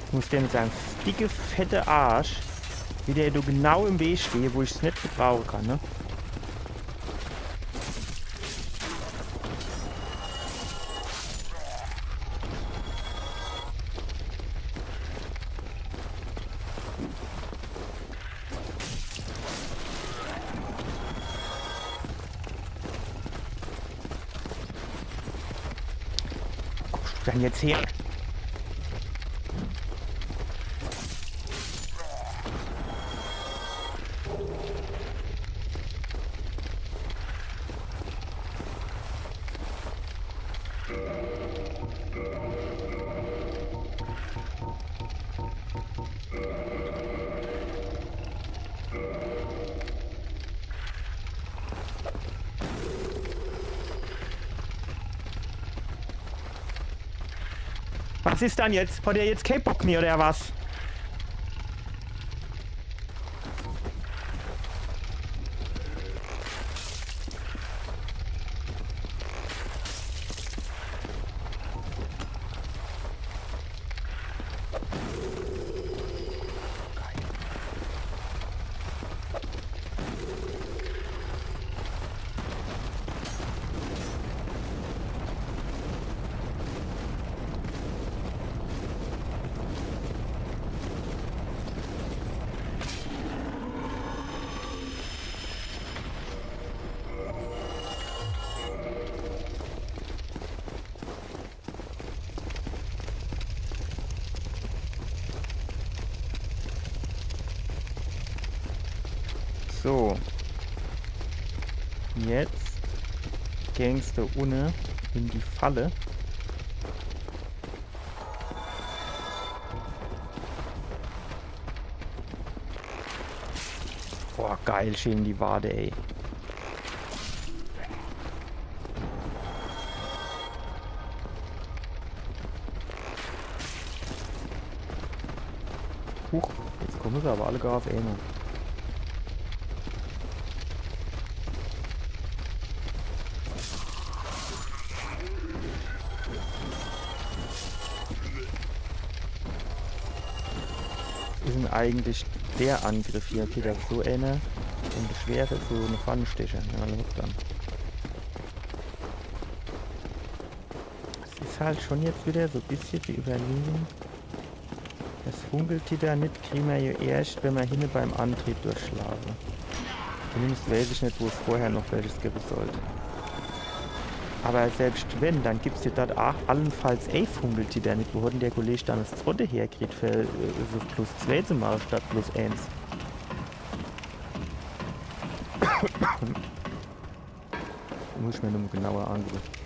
Ich muss der mit seinem dicke, fette Arsch, wie der du genau im Weg stehe, wo ich es nicht gebrauchen kann, ne? Kommst du dann jetzt her? Was ist dann jetzt? Hat er jetzt keinen Bock mehr oder was? So. Jetzt gängst du ohne in die Falle. Boah, geil, schön in die Wade, ey. Huch, jetzt kommen sie aber alle gar auf einmal. Was ist denn eigentlich der Angriff hier? Okay, das ist so eine und das Schwert ist so eine Pfannenstecher. Ja, look dann. Es ist halt schon jetzt wieder so ein bisschen wie überlegen. Das funkelt nicht, kriegen wir ja erst, wenn wir hinten beim Antrieb durchschlagen. Zumindest weiß ich nicht, wo es vorher noch welches geben sollte. Aber selbst wenn, dann gibt es ja dort auch allenfalls funkelt nicht. Wo hat denn der Kollege dann das zweite herkriegt für so +2 zu machen statt +1? Muss ich mir nur genauer ansehen.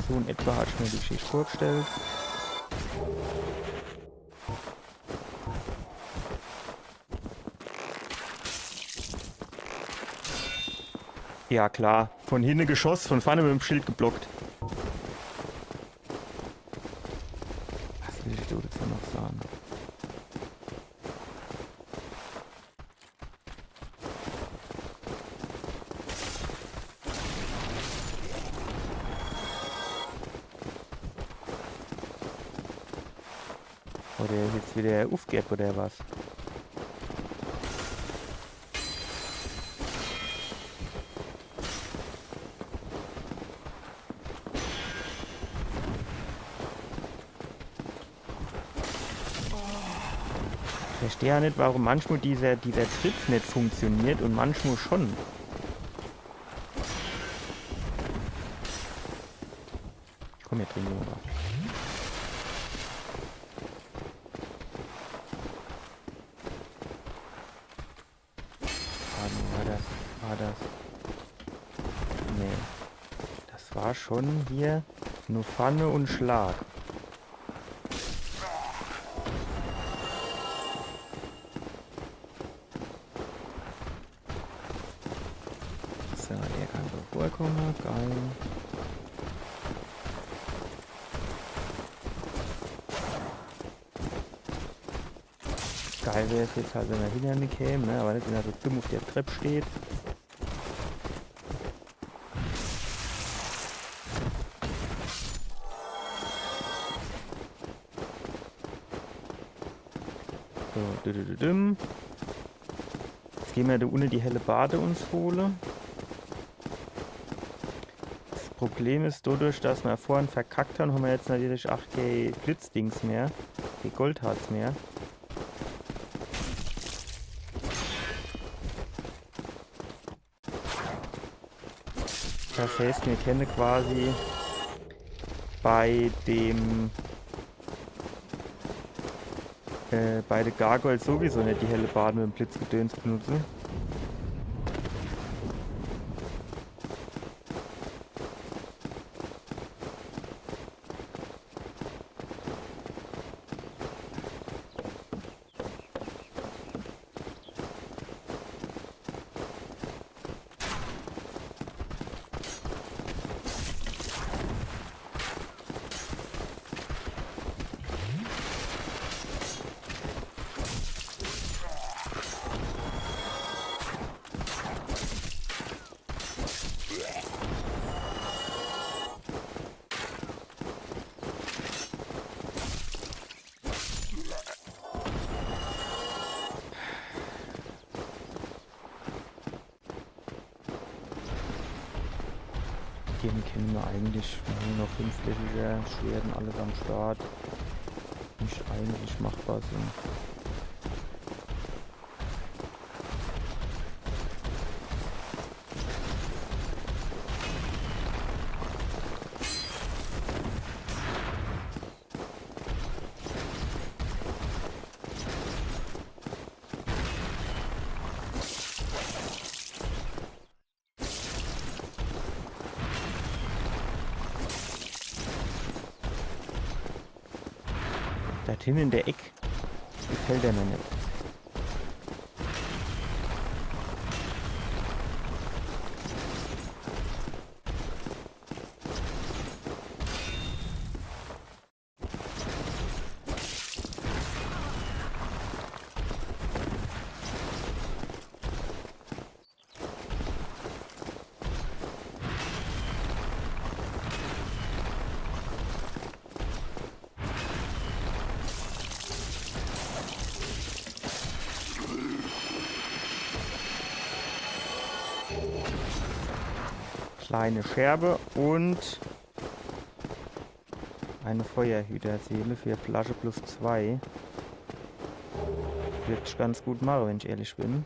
So in etwa hatte ich mir die Geschichte vorgestellt. Ja klar, von hinten geschossen, von vorne mit dem Schild geblockt. Was will ich dazu noch sagen? Oder jetzt wieder aufgeben oder was? Ich verstehe ja nicht, warum manchmal dieser Tritt nicht funktioniert und manchmal schon. Komm hier drin, Junge. War das? Nee. Das war schon hier nur Pfanne und Schlag. So, der kann so vorkommen. Geil. Geil wäre es jetzt halt, wenn er hinter mir käme, ne? Aber nicht, wenn er so dumm auf der Treppe steht. So, jetzt gehen wir da unten die helle Bade uns holen. Das Problem ist, dadurch, dass wir vorhin verkackt haben, haben wir jetzt natürlich auch kein Blitzdings mehr, kein Goldharz mehr. Das heißt, wir können quasi bei dem bei der Gargoyle sowieso nicht die helle Bade mit dem Blitzgedöns benutzen. Themen kennen wir eigentlich. Wir haben noch 5 flächige Schwerden, alles am Start. Nicht eigentlich machbar sind. Da hinten in der Eck gefällt er mir nicht. Kleine Scherbe und eine Feuerhüterseele für Flasche +2. Wird ganz gut machen, wenn ich ehrlich bin.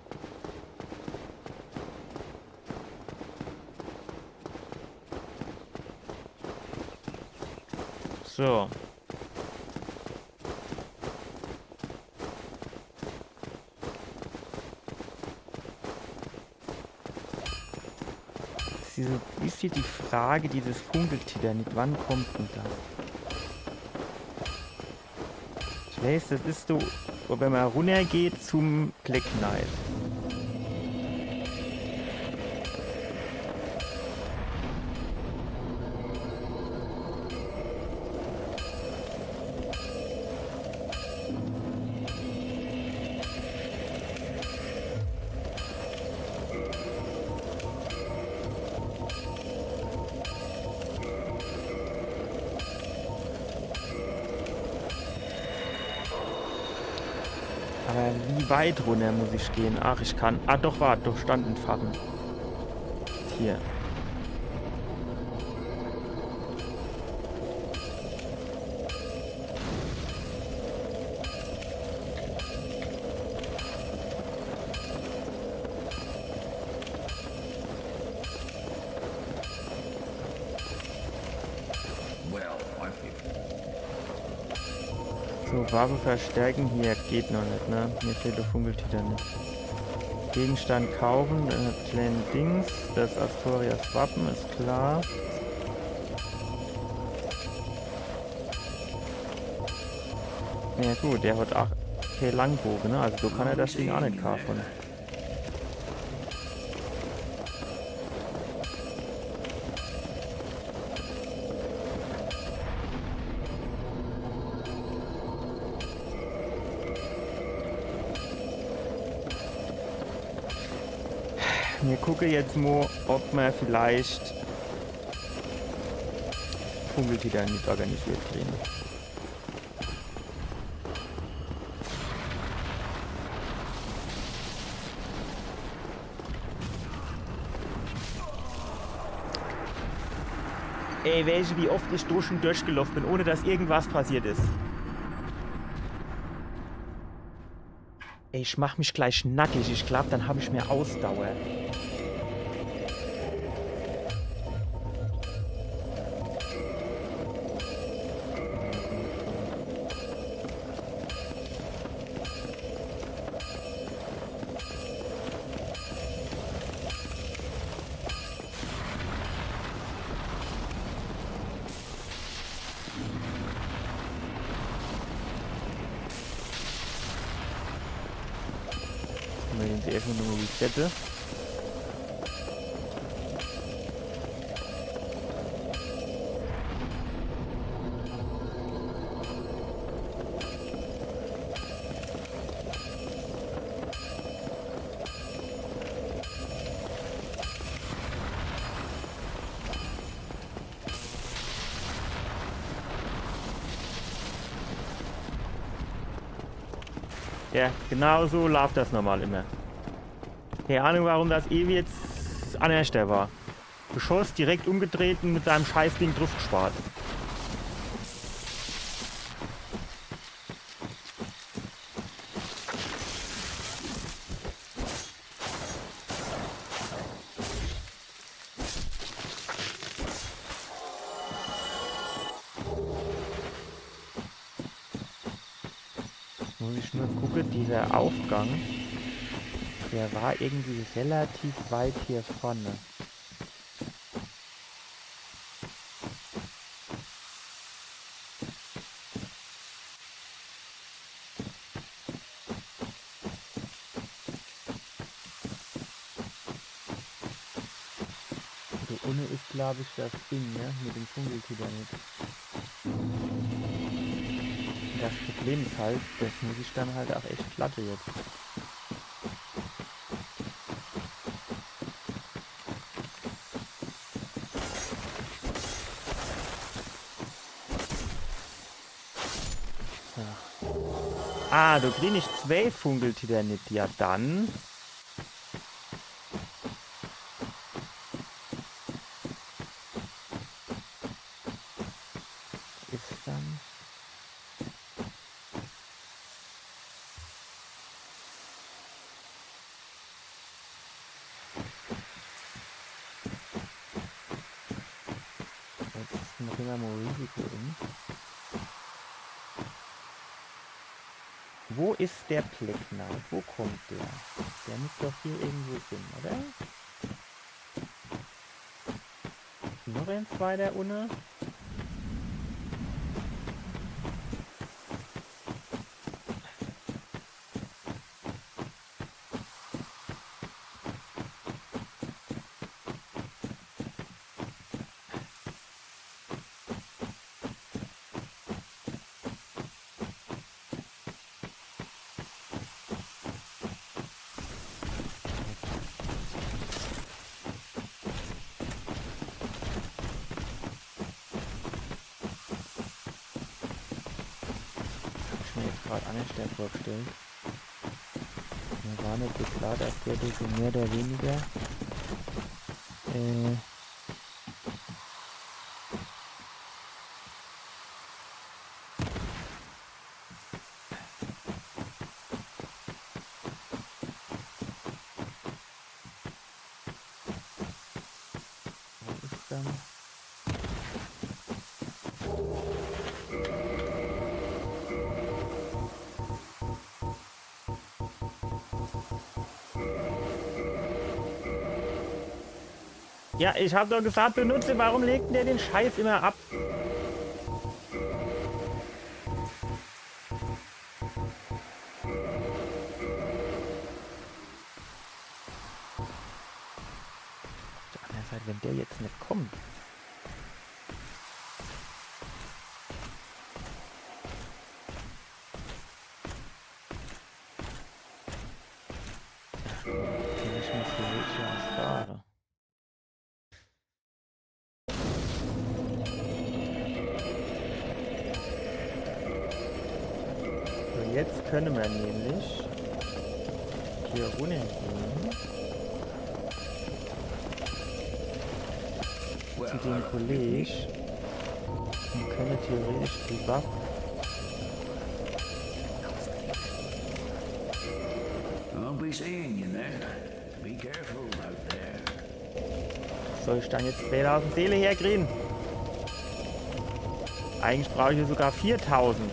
So. Ist hier die Frage, dieses Funkeltiternit, wann kommt denn das? Ich weiß, das ist so, wenn man runtergeht zum Black Knight. Aber wie weit runter muss ich gehen? Ach, ich kann... Ah, doch, warte, doch, Stand entfachen. Hier. So, Waffe verstärken hier geht noch nicht, ne? Mir fehlt der Funkeltiternit. Gegenstand kaufen, kleinen Dings. Das Astorias Wappen ist klar. Ja gut, der hat auch okay, Langbogen, ne? Also so kann er das Ding auch nicht kaufen. Wir gucken jetzt mal, ob wir vielleicht Funkeltiternit organisiert kriegen. Ey, welche, wie oft ich durchgelaufen bin, ohne dass irgendwas passiert ist. Ey, ich mach mich gleich nackig. Ich glaube, dann habe ich mehr Ausdauer. Nehmen Sie erstmal nur die Städte. Ja, genau so läuft das normal immer. Keine Ahnung, warum das ewig jetzt an der Stelle war. Geschoss direkt umgedreht und mit seinem Scheißding drauf gespart. Muss ich nur gucken, dieser Aufgang, der war irgendwie relativ weit hier vorne. Da unten ist, glaube ich, das Ding, ne? Mit dem Funkeltydernit. Das Problem ist halt, das muss ich dann halt auch echt platte jetzt. So. Ah, da kriege ich 2 Funkeltydernit. Ja dann. Ist dann. Jetzt bringen wir mal Risiko in. Wo ist der Pleckner? Wo kommt der? Der muss doch hier irgendwo hin, oder? Noch ein zweiter unten. Gerade Angestellt vorgestellt. Mir war nicht so klar, dass der so mehr oder weniger wo ist dann? Ja, ich habe doch gesagt, benutze. Warum legt der den Scheiß immer ab? Auf der anderen Seite, wenn der jetzt nicht kommt. Kann ich mich theoretisch ersparen. Jetzt können wir nämlich hier runtergehen zu dem Kollegen und können theoretisch die Waffe. I'll be seeing you then. Be careful out there. Soll ich dann jetzt 2000 Seele herkriegen? Eigentlich brauche ich sogar 4000.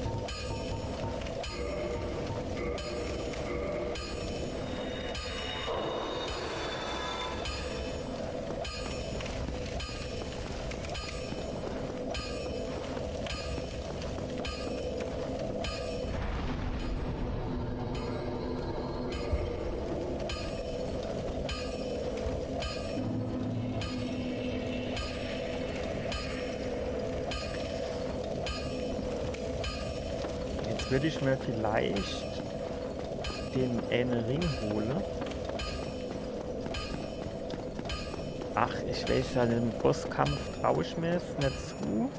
Würde ich mir vielleicht den einen Ring holen. Ach, ich weiß ja, den Bosskampf traue ich mir jetzt nicht zu.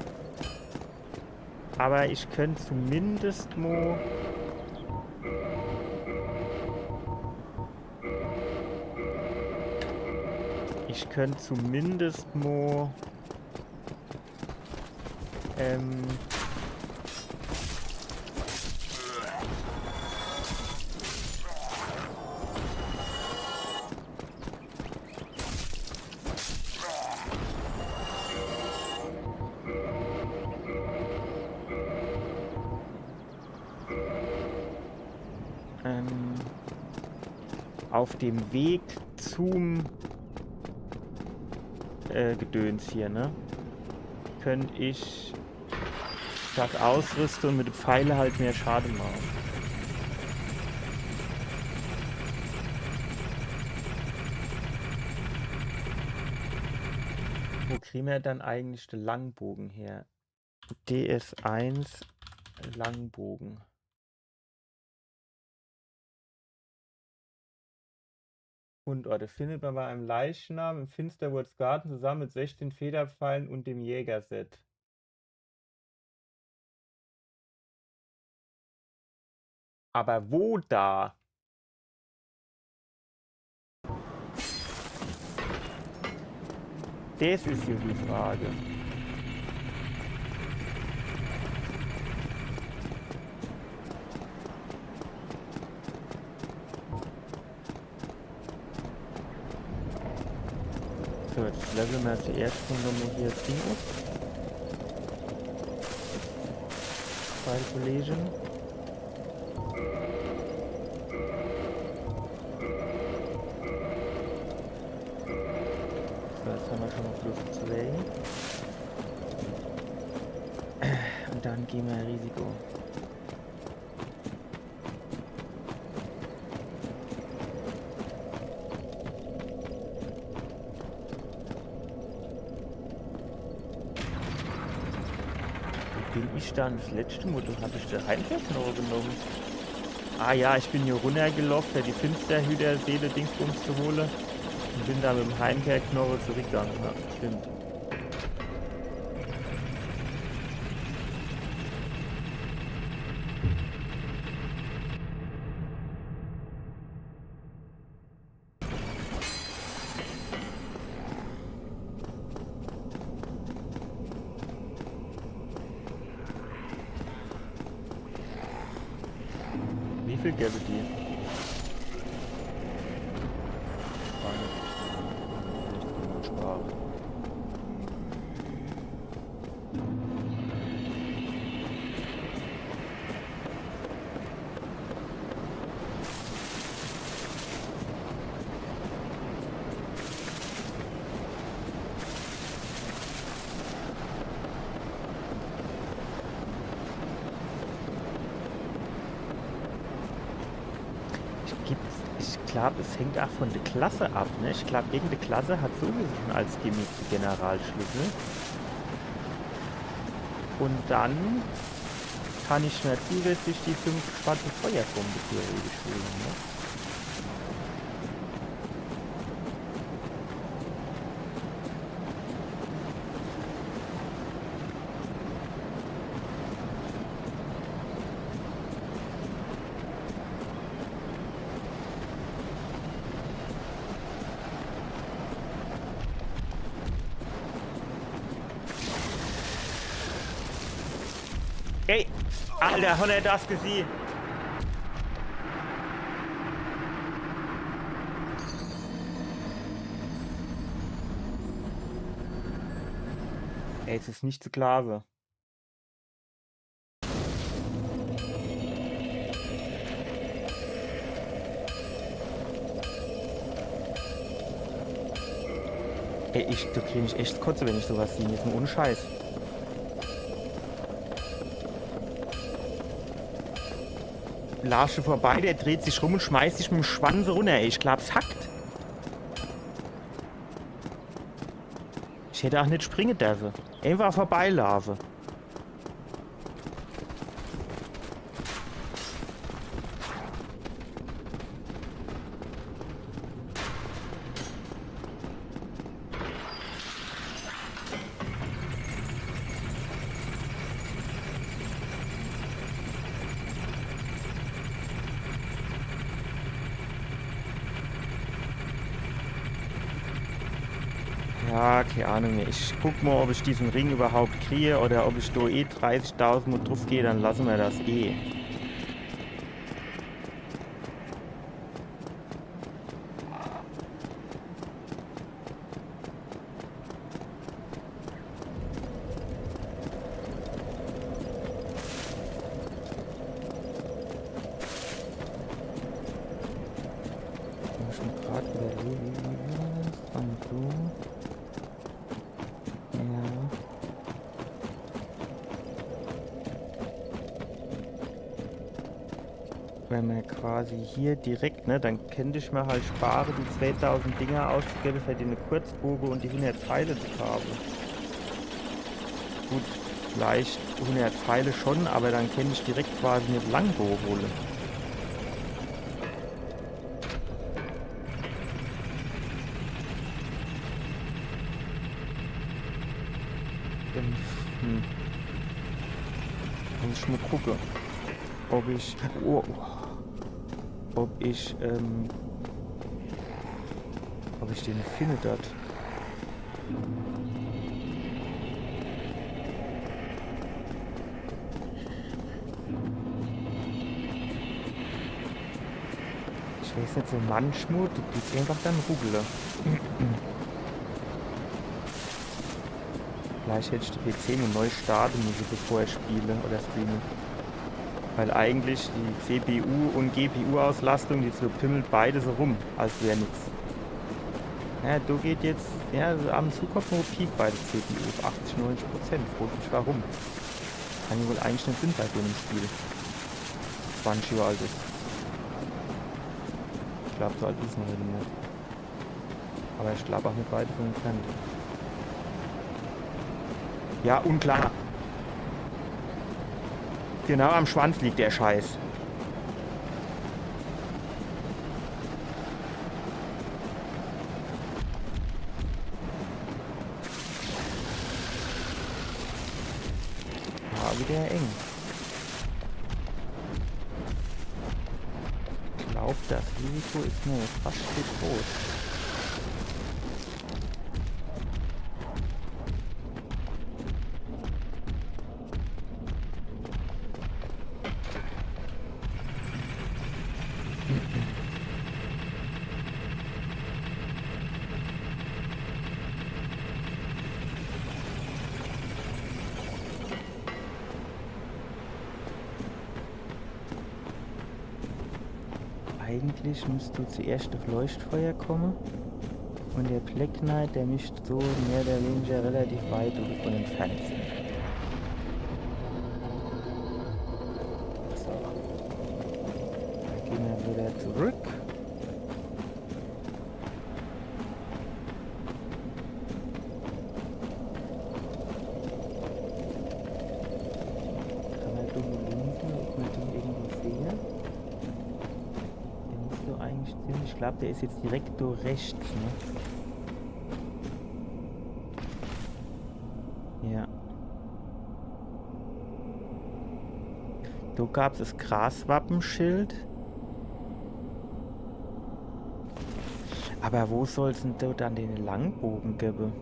Aber ich könnte zumindest mal Ich könnte zumindest mal auf dem Weg zum Gedöns hier, ne? Könnte ich das ausrüsten und mit den Pfeilen halt mehr Schaden machen. Wo kriegen wir dann eigentlich den Langbogen her? DS1 Langbogen. Fundorte findet man bei einem Leichnam im Finsterwurzgarten zusammen mit 16 Federpfeilen und dem Jägerset. Aber wo da? Das ist hier die Frage. So, jetzt leveln wir zuerst nochmal hier das Ding auf. Bei Collision. So, jetzt haben wir schon mal plus 2. Und dann gehen wir Risiko. Bin ich dann das letzte Mal? Habe ich den Heimkehrknochen genommen? Ah ja, ich bin hier runtergelaufen, die Finsterhüter-Seele Dingsbums zu holen. Und bin da mit dem Heimkehrknochen zurückgegangen. Ja, stimmt. Wie viel gäbe die? Sparen. Ich glaube, es hängt auch von der Klasse ab, ne? Ich glaube, irgendeine Klasse hat sowieso schon als Gimmick die Generalschlüssel. Und dann kann ich mir zusätzlich die 5 schwarzen Feuerbomben theoretisch holen, ne? Ey, Alter, hat er das gesehen? Ey, es ist nicht zu Glase. Ey, da kriege ich echt Kotze, wenn ich sowas sehe. Jetzt mal ohne Scheiß. Larsche vorbei, der dreht sich rum und schmeißt sich mit dem Schwanz runter. Ey, ich glaub, es hackt. Ich hätte auch nicht springen dürfen. Einfach vorbeilaufen. Ja, keine Ahnung. Ich guck mal, ob ich diesen Ring überhaupt kriege oder ob ich da eh 30.000 Mal drauf gehe, dann lassen wir das eh. Ich muss gerade überlegen, wie war das? Und so. Ja. Wenn wir quasi hier direkt, ne, dann könnte ich mir halt sparen, die 2000 Dinger auszugeben für die Kurzbogen und die 100 Pfeile zu haben. Gut, vielleicht 100 Pfeile schon, aber dann könnte ich direkt quasi mit Langbogen holen. Muss ich mal gucken, ob ich, ob ich den finde dort. Ich weiß nicht, so manchmal, die geht's einfach dann ruckele. Vielleicht hätte ich die PC nur neu starten müssen, bevor ich spiele oder streame. Weil eigentlich die CPU- und GPU-Auslastung, die so pimmelt beide so rum, als wäre nichts. Ja, du geht jetzt, ja, also am Zukunft nur Peak bei der CPU auf 80-90%. Fragt mich warum. Kann ja wohl eigentlich nicht Sinn bei so einem Spiel. 20 Jahre alt ist. Ich glaube, so alt ist noch nicht mehr. Aber ich glaube auch nicht weit von entfernt. Ja, unklar. Genau am Schwanz liegt der Scheiß. Ja, wieder eng. Ich glaube, das Risiko ist nur fast zu groß. Eigentlich müsst du zuerst auf Leuchtfeuer kommen und der Black Knight, der müsste so mehr oder weniger relativ weit davon entfernt sein. So. Dann gehen wir wieder zurück. Kann man irgendwo linsen, ob man den irgendwo sehe? Eigentlich ziemlich, ich glaube, der ist jetzt direkt durch rechts, ne? Ja. Da gab es das Graswappenschild. Aber wo soll es denn da dann den Langbogen geben?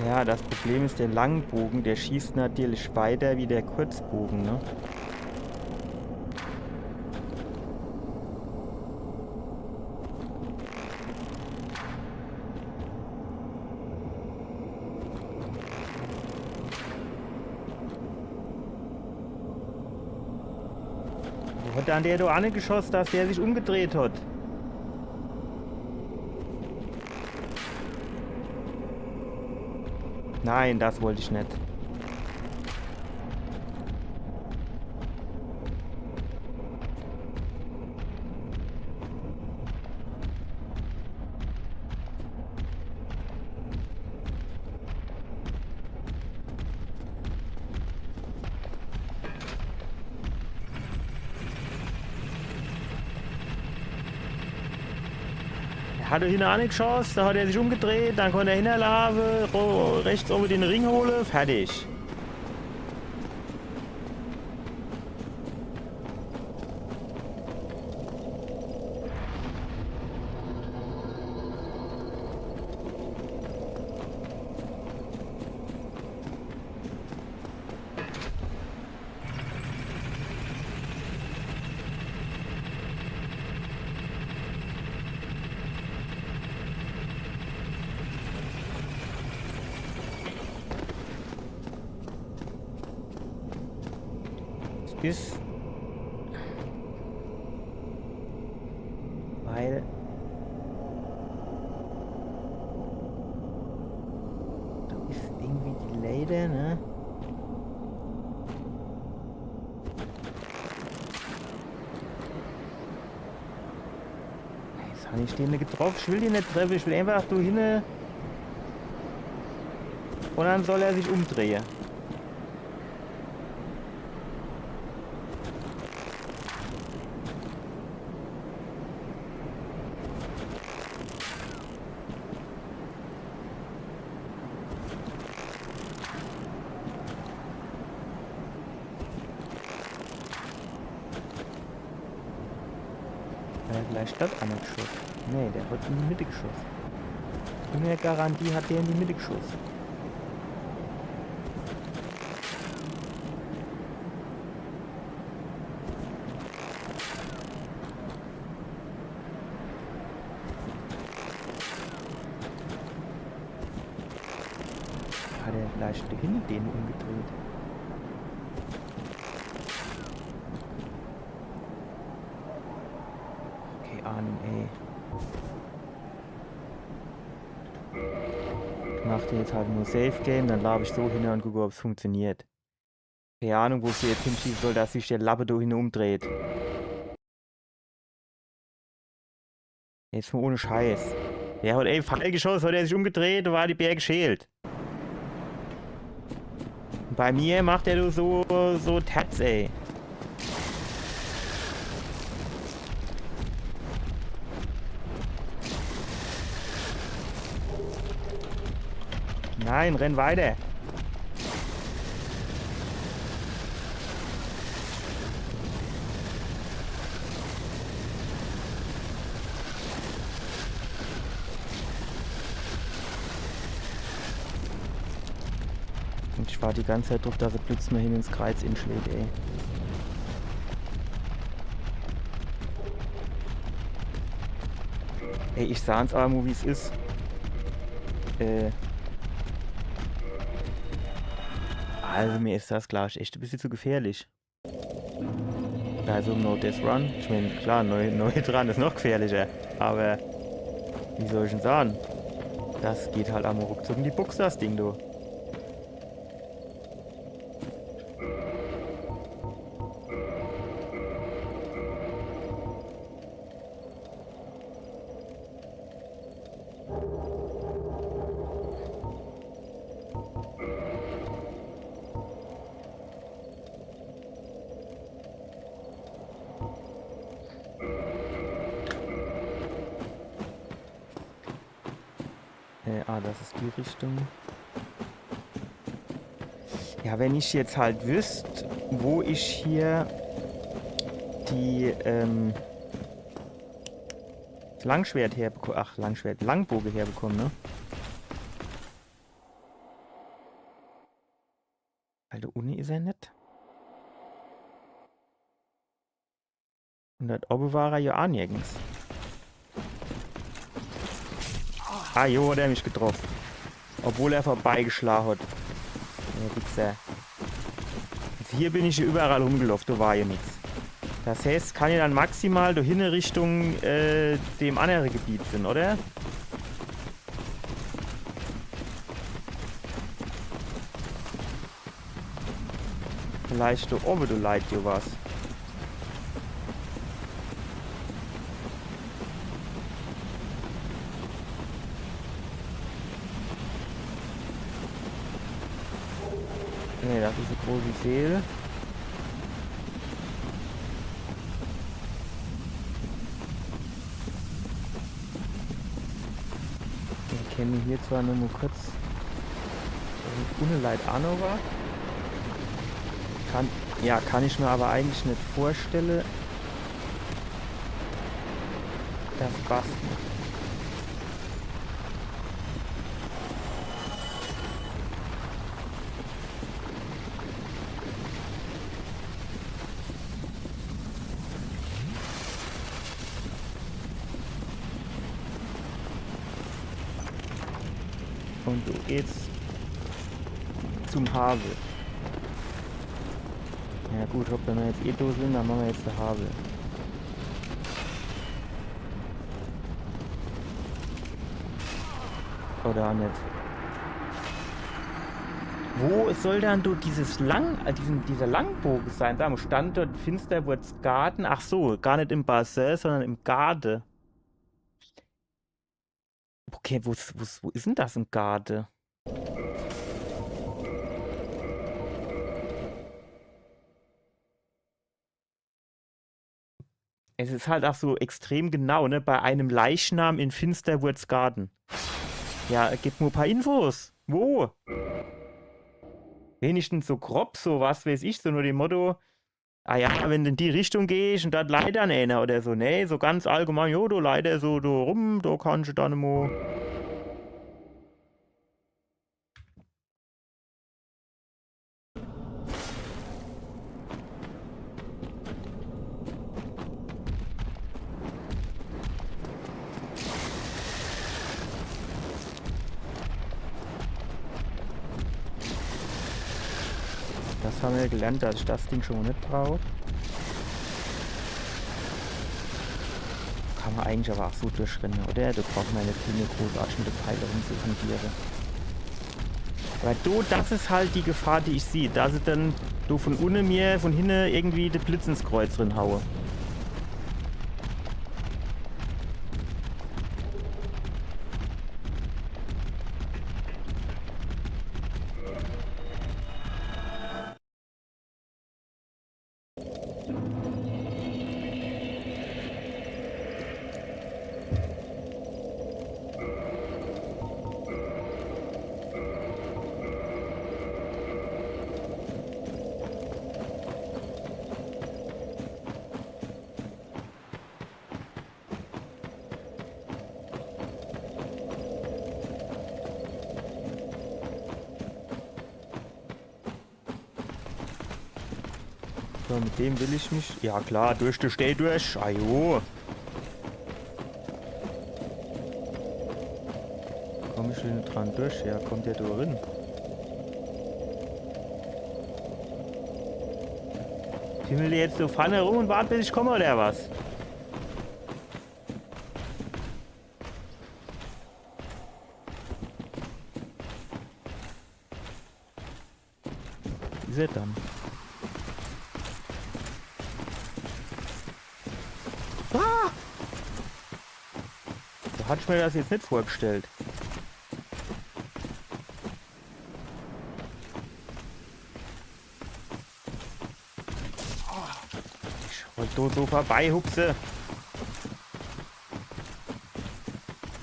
Ja, das Problem ist, der Langbogen, der schießt natürlich weiter wie der Kurzbogen, ne? Wo hat dann der da angeschossen, dass der sich umgedreht hat? Nein, das wollte ich nicht. Hatte hinten auch nicht geschossen, da hat er sich umgedreht, dann konnte er hinterlaufen, rechts oben den Ring holen, fertig. Ist, weil da ist irgendwie die Lady, ne? Jetzt habe ich den nicht getroffen, ich will den nicht treffen, ich will einfach da hin und dann soll er sich umdrehen. Vielleicht das an den Schuss. Nee, der hat in die Mitte geschossen. In der Garantie hat der in die Mitte geschossen. Hat er vielleicht hinten den umgedreht? Ahnung, ey. Ich mache den jetzt halt nur Safe Game, dann laufe ich so hin und gucke, ob es funktioniert. Keine Ahnung, wo ich sie jetzt hinschießen soll, dass sich der Lappe da hin umdreht. Jetzt mal ohne Scheiß. Der hat ey Pfeil geschossen, hat er sich umgedreht, da war die Bär geschält. Bei mir macht er so Tats, ey. Nein, renn weiter. Und ich warte die ganze Zeit drauf, dass er plötzlich mal hin ins Kreuz inschlägt, ey. Ey, ich sah ins Armo, wie es ist. Also mir ist das, glaube ich, echt ein bisschen zu gefährlich. Also No Death Run. Ich meine, klar, neu dran ist noch gefährlicher. Aber, wie soll ich denn sagen? Das geht halt am ruckzuck in die Buchse, das Ding, du. Das ist die Richtung. Ja, wenn ich jetzt halt wüsste, wo ich hier die das Langschwert herbekomme. Ach, Langbogen herbekomme, ne? Weil da unten ist er nicht. Und dort oben war er ja auch nirgends. Ah, jo, hat er mich getroffen. Obwohl er vorbeigeschlagen hat. Der Wichser. Jetzt hier bin ich ja überall rumgelaufen, da war ja nichts. Das heißt, kann ja dann maximal dahin Richtung dem anderen Gebiet sind, oder? Vielleicht da oben, du leid dir was. Ne, das ist eine große Seele. Ich kenne hier zwar nur mal kurz ohne Leid auch noch was. Kann ich mir aber eigentlich nicht vorstellen. Das passt nicht. Und du geht's zum Havel. Ja gut, ob wir jetzt eh da sind, dann machen wir jetzt den Havel. Oder auch nicht. Wo soll dann du dieser Langbogen sein? Da am Standort Finsterwurzgarten. Ach so, gar nicht im Bassin, sondern im Garde. Okay, wo ist denn das im Garde? Es ist halt auch so extrem genau, ne? Bei einem Leichnam in Finsterwurzgarten. Ja, gib mir ein paar Infos. Wo? Wenigstens so grob, so was weiß ich, so nur dem Motto, ah ja, wenn du in die Richtung gehst und dort leider einer oder so, ne? So ganz allgemein, jo, du leider so da rum, da kannst du dann mal. Das haben wir gelernt, dass ich das Ding schon mal nicht brauche. Kann man eigentlich aber auch so durchrennen, oder? Da braucht man nicht viel mehr großartig mit den Pfeilen rumzuhantieren. Aber du, das ist halt die Gefahr, die ich sehe. Dass ich dann du von unten mir, von hinten irgendwie den Blitz ins Kreuz drin haue. So, mit dem will ich mich. Ja klar, durch die Steh durch. Ah jo. Komm ich schon dran durch? Ja, kommt der da drin. Pimmel dir jetzt so Pfanne rum und wart, bis ich komme, oder was? Wie ist er dann? Ah! So hatte ich mir das jetzt nicht vorgestellt. Ich wollte so vorbei hupse.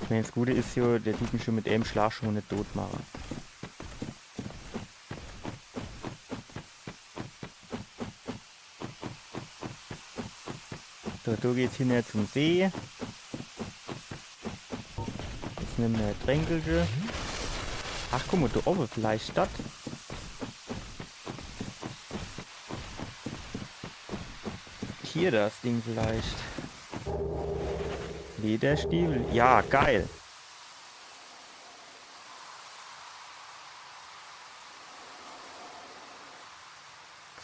Ich meine, das Gute ist ja, der tut mich schon mit einem Schlag schon nicht tot machen. So, da geht's hinterher zum See. Jetzt nehmen wir ein Tränkelchen. Ach, guck mal, da oben vielleicht das. Hier das Ding vielleicht. Lederstiefel. Ja, geil.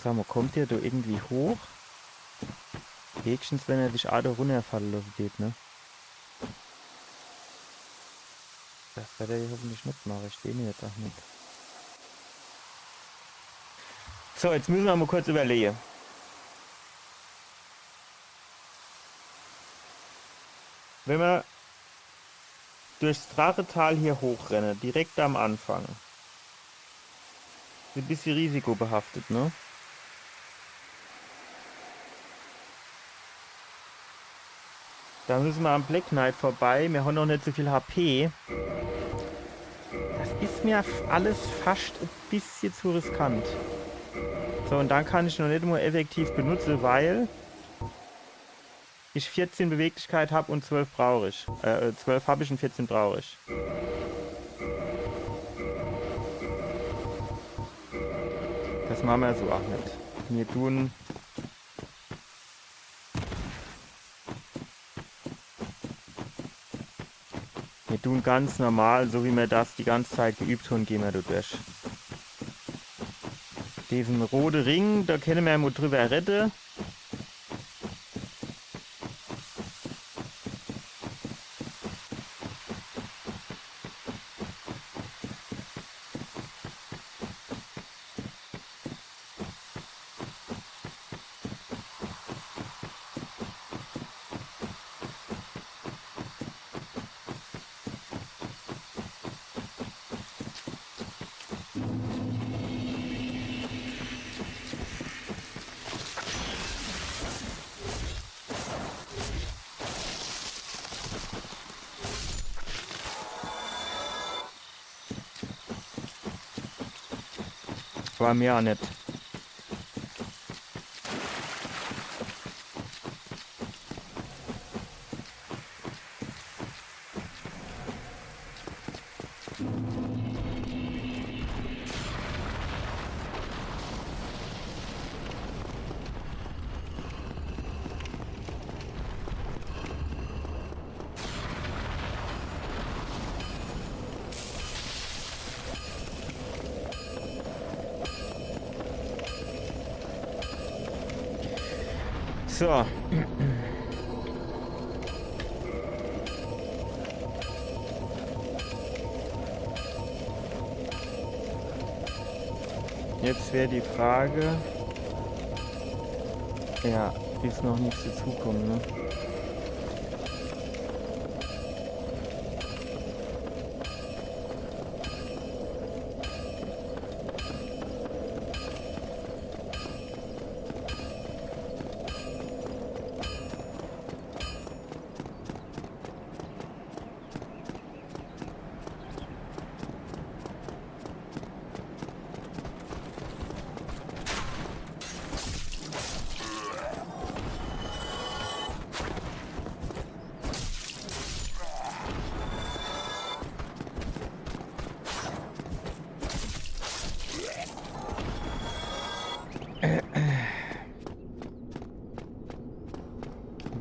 Sag mal, kommt der da irgendwie hoch? Höchstens, wenn er sich auch da runterfallen lassen geht, ne? Das wird er hoffentlich nicht machen. Ich stehe mir jetzt auch nicht. So, jetzt müssen wir mal kurz überlegen. Wenn wir durchs Drachetal hier hochrennen, direkt am Anfang. Ist ein bisschen risikobehaftet, ne? Da müssen wir am Black Knight vorbei. Wir haben noch nicht so viel HP. Das ist mir alles fast ein bisschen zu riskant. So, und dann kann ich noch nicht mehr effektiv benutzen, weil ich 14 Beweglichkeit habe und 12 brauche ich. 12 habe ich und 14 brauche ich. Das machen wir so auch nicht. Wir tun ganz normal, so wie wir das die ganze Zeit geübt haben, gehen wir da durch. Diesen roten Ring, da können wir mal drüber retten. War mir auch nicht. So. Jetzt wäre die Frage. Ja, ist noch nichts dazukommen, ne?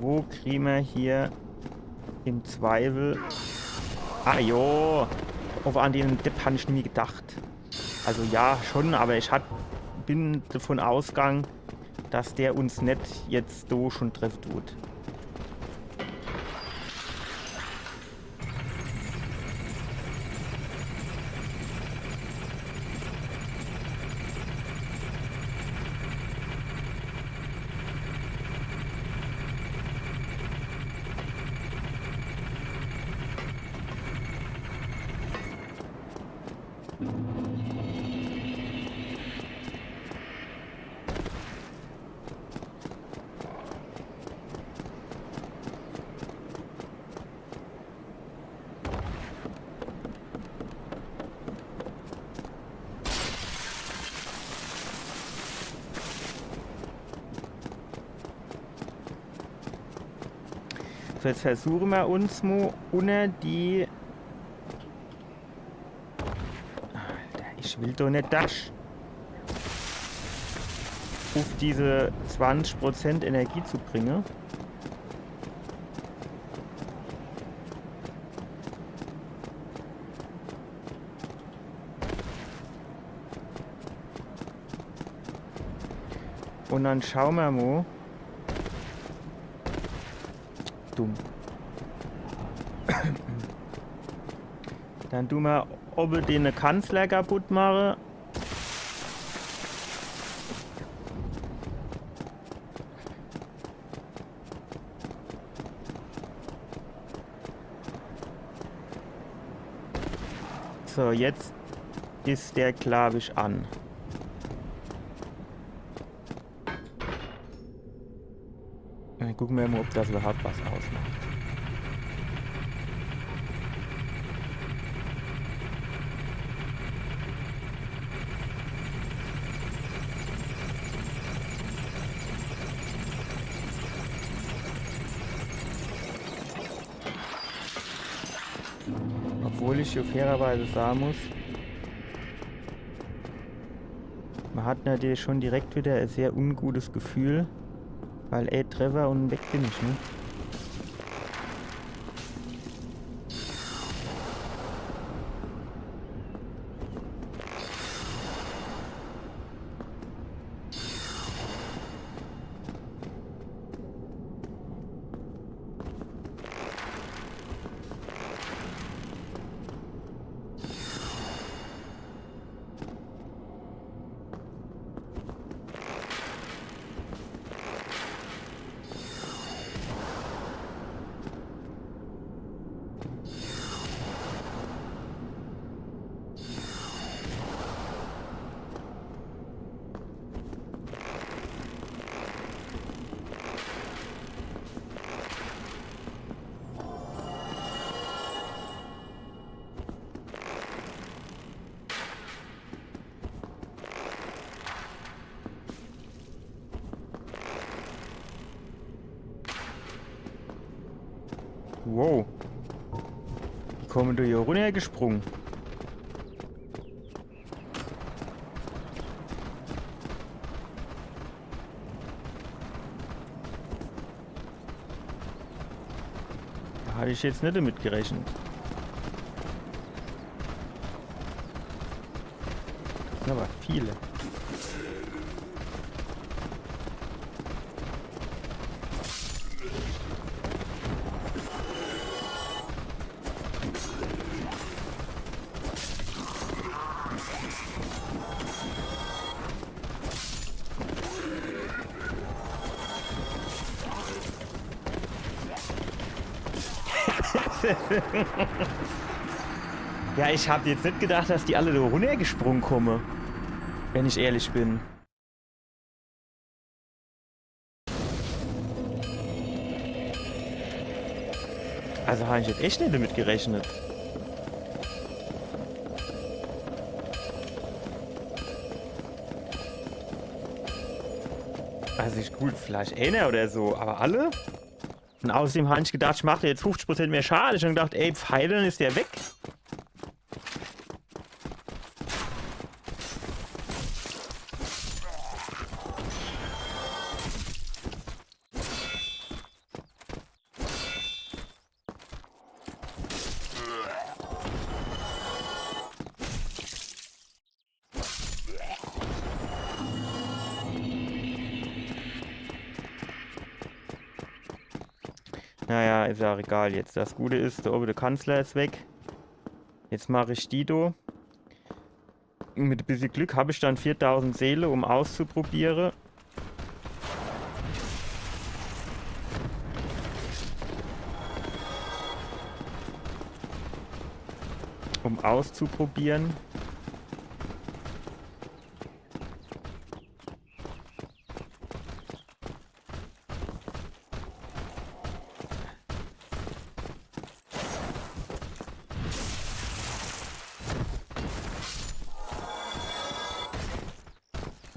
Wo kriegen wir hier im Zweifel... Ah jo, an den Depp habe ich nie gedacht. Also ja, schon, aber bin davon ausgegangen, dass der uns nicht jetzt so schon treffen tut. So, jetzt versuchen wir uns mal unter die... Alter, ich will doch nicht das. Auf diese 20% Energie zu bringen. Und dann schauen wir mal. Dumm. Dann tun wir, ob wir den Kanzler kaputt machen. So, jetzt ist der, glaube ich, an. Dann gucken wir mal, ob das überhaupt was ausmacht. Obwohl ich hier fairerweise sagen muss, man hat natürlich schon direkt wieder ein sehr ungutes Gefühl, weil ey, Treffer und weg bin ich, ne? Wow. Wie kommen wir hier runtergesprungen? Da hatte ich jetzt nicht damit gerechnet. Das sind aber viele. Ja, ich habe jetzt nicht gedacht, dass die alle da runtergesprungen kommen. Wenn ich ehrlich bin. Also habe ich jetzt echt nicht damit gerechnet. Also ich gut, vielleicht einer oder so, aber alle? Und außerdem habe ich gedacht, ich mache jetzt 50% mehr Schaden. Ich habe gedacht, ey, Pfeil, dann ist der weg. Naja, ist ja auch egal jetzt. Das Gute ist, der oben der Kanzler ist weg. Jetzt mache ich Dido. Mit ein bisschen Glück habe ich dann 4000 Seele, um auszuprobieren.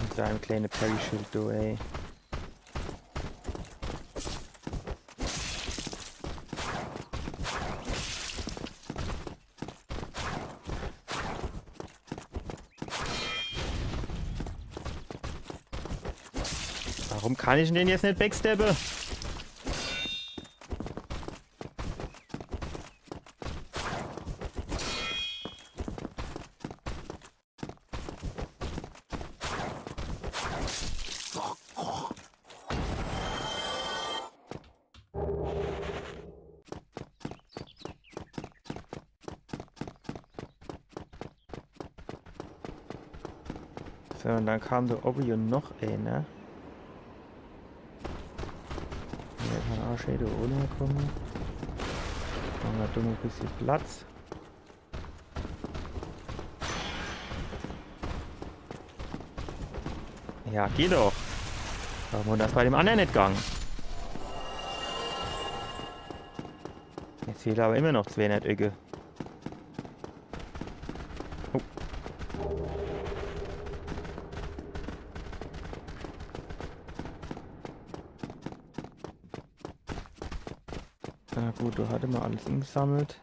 Und so ein kleines Parry-Schild, du, ey. Warum kann ich den jetzt nicht backstappen? So, und dann kam der Obby und noch einer. Der kann auch schön da ohne kommen. Machen wir da noch ein bisschen Platz. Ja, geh doch. Warum das bei dem anderen nicht gegangen? Jetzt fehlt aber immer noch 200 Öcke. Oh. Na gut, du hatte mal alles ingesammelt.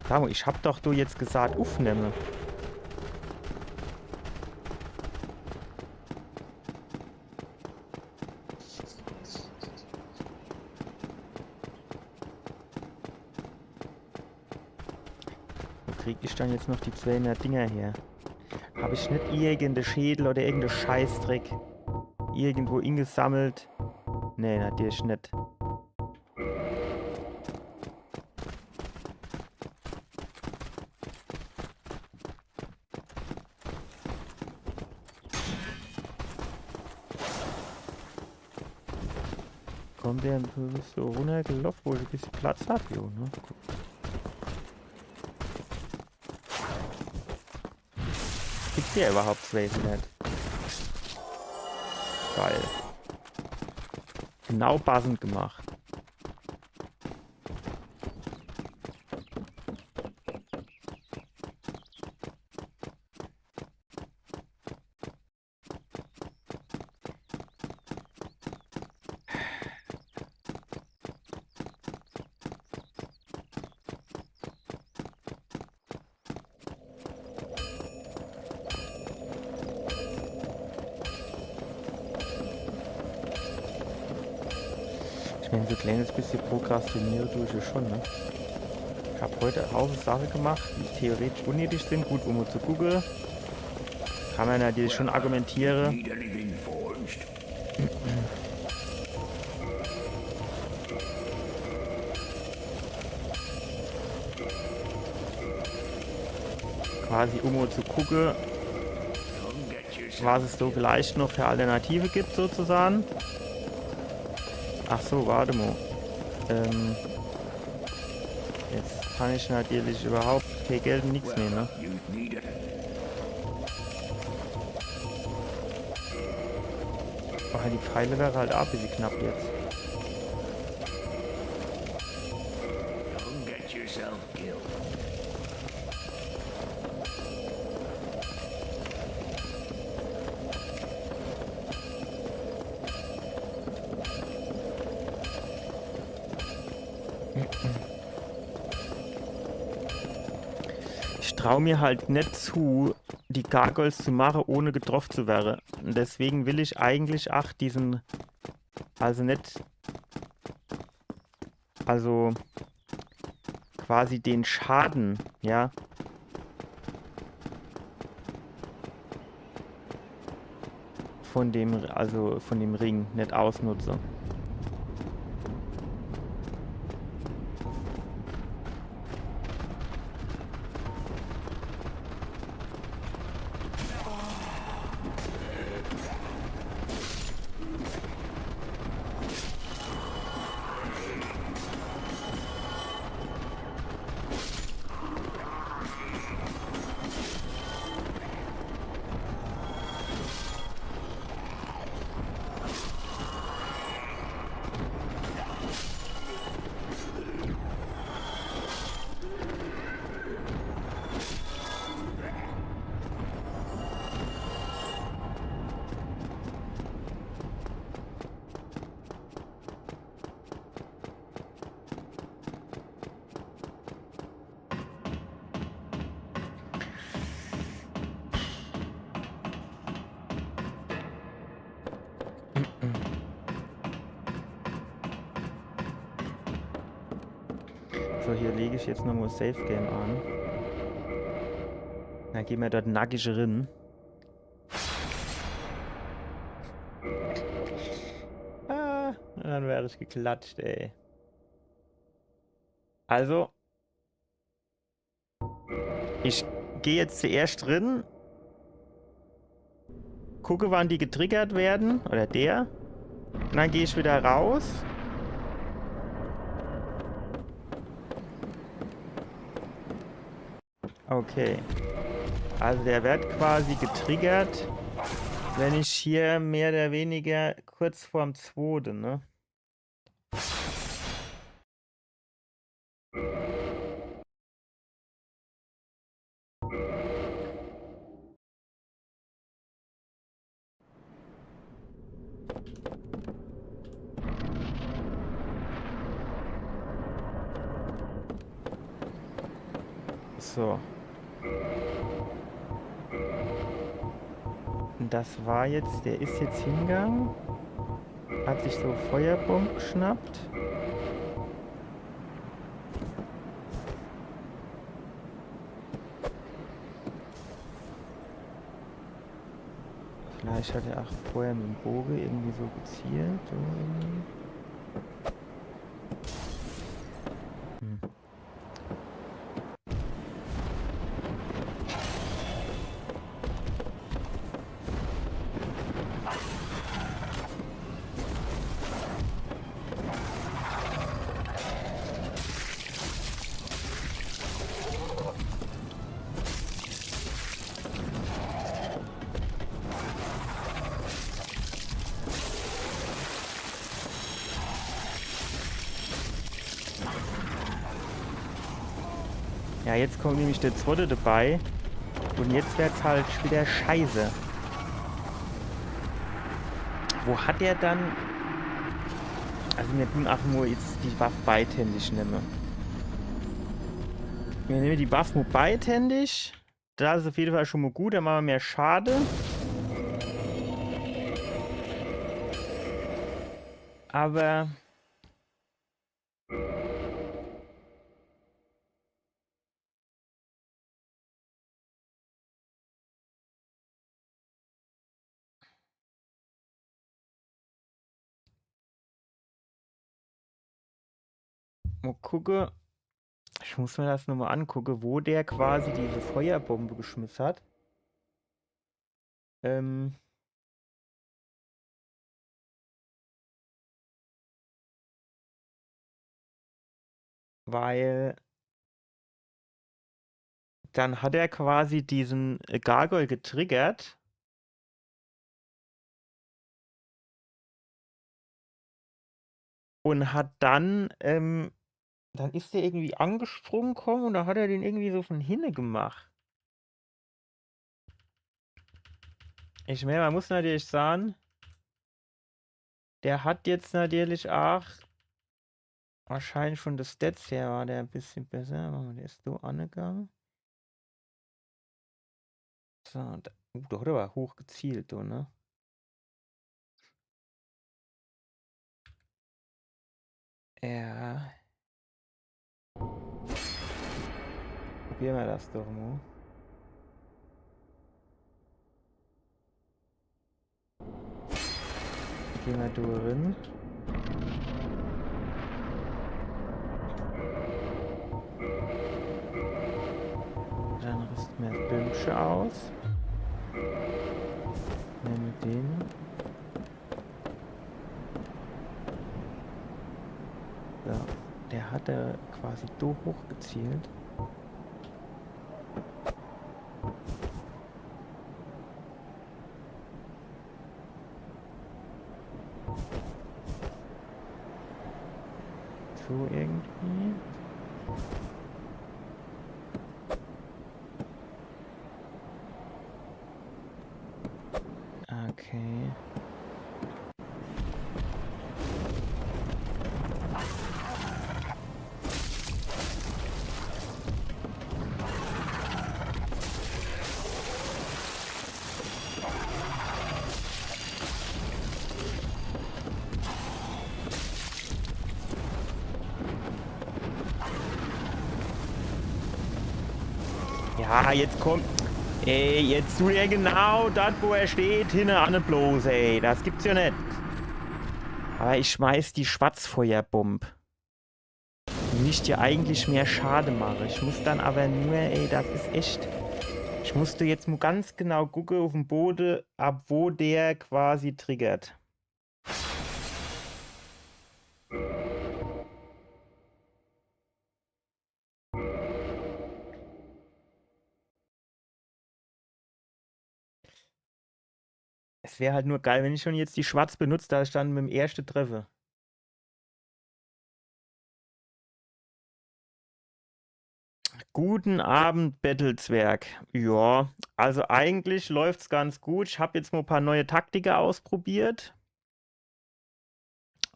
Samu, ich hab doch du jetzt gesagt, aufnehmen. Wo krieg ich dann jetzt noch die 200 Dinger her? Habe ich nicht irgendeinen Schädel oder irgendeinen Scheißdreck irgendwo ingesammelt? Nee, natürlich nicht. Kommt der so runtergelaufen, wo ich ein bisschen Platz habe, jo, ne? Gibt der überhaupt 200? Geil. Genau passend gemacht. Ich meine, so ein kleines bisschen prokrastiniere tue ich ja schon, ne? Ich habe heute einen Haufen Sachen gemacht, die theoretisch unnötig sind. Gut, um mal zu gucken. Kann man natürlich schon argumentieren. Need anything forged? Quasi um mal zu gucken, Come get yourself. was es so vielleicht noch für Alternative gibt, sozusagen. Ach so, warte mal. Jetzt kann ich natürlich überhaupt kein Geld und nichts mehr, ne? You need it. Aber die Pfeile wäre halt auch ein bisschen knapp jetzt. Come get yourself killed. Ich traue mir halt nicht zu, die Gargoyles zu machen, ohne getroffen zu werden. Und deswegen will ich eigentlich auch diesen... Also nicht... Also... Quasi den Schaden, ja? Von dem, also von dem Ring nicht ausnutze. So, hier lege ich jetzt nochmal Safe Game an. Dann gehen wir dort nackig rein. Ah, dann wäre ich geklatscht, ey. Also, ich gehe jetzt zuerst drin, gucke, wann die getriggert werden, oder der. Und dann gehe ich wieder raus. Okay. Also der wird quasi getriggert, wenn ich hier mehr oder weniger kurz vorm 2., ne? So. Und das war jetzt, der ist jetzt hingegangen, hat sich so Feuerbomb geschnappt. Vielleicht hat er auch vorher mit dem Bogen irgendwie so gezielt. So irgendwie. Hm. Ja, jetzt kommt nämlich der 2. dabei. Und jetzt wird's halt wieder scheiße. Wo hat er dann... Also wir tun auch nur jetzt die Waffe beidhändig nehmen. Wir nehmen die Waffe nur beidhändig. Das ist auf jeden Fall schon mal gut, dann machen wir mehr Schade. Aber... Mal gucken. Ich muss mir das nochmal angucken, wo der quasi diese Feuerbombe geschmissen hat. Weil dann hat er quasi diesen Gargoyle getriggert. Und hat dann ist der irgendwie angesprungen gekommen und da hat er den irgendwie so von hinten gemacht. Ich meine, man muss natürlich sagen, der hat jetzt natürlich auch wahrscheinlich von der Stats her war der ein bisschen besser. Der ist so angegangen. So, da hat er aber hoch gezielt, du, ne? Ja. Probieren wir das doch mal. Gehen wir durch. Dann rüsten wir das Böhmsche aus. Nehmen wir den. So, der hat quasi so hoch gezielt. So irgendwie. Okay. Ja, jetzt kommt. Ey, jetzt tut er genau das, wo er steht, hinne an bloß, ey. Das gibt's ja nicht. Aber ich schmeiß die Schwarzfeuerbombe. Die nicht dir eigentlich mehr Schade mache. Ich muss dann aber nur, ey, das ist echt. Ich musste jetzt nur ganz genau gucken auf dem Boden, ab wo der quasi triggert. Es wäre halt nur geil, wenn ich schon jetzt die Schwarz benutzt, da ich dann mit dem ersten treffe. Guten Abend, Battlezwerg. Ja, also eigentlich läuft es ganz gut. Ich habe jetzt mal ein paar neue Taktiken ausprobiert.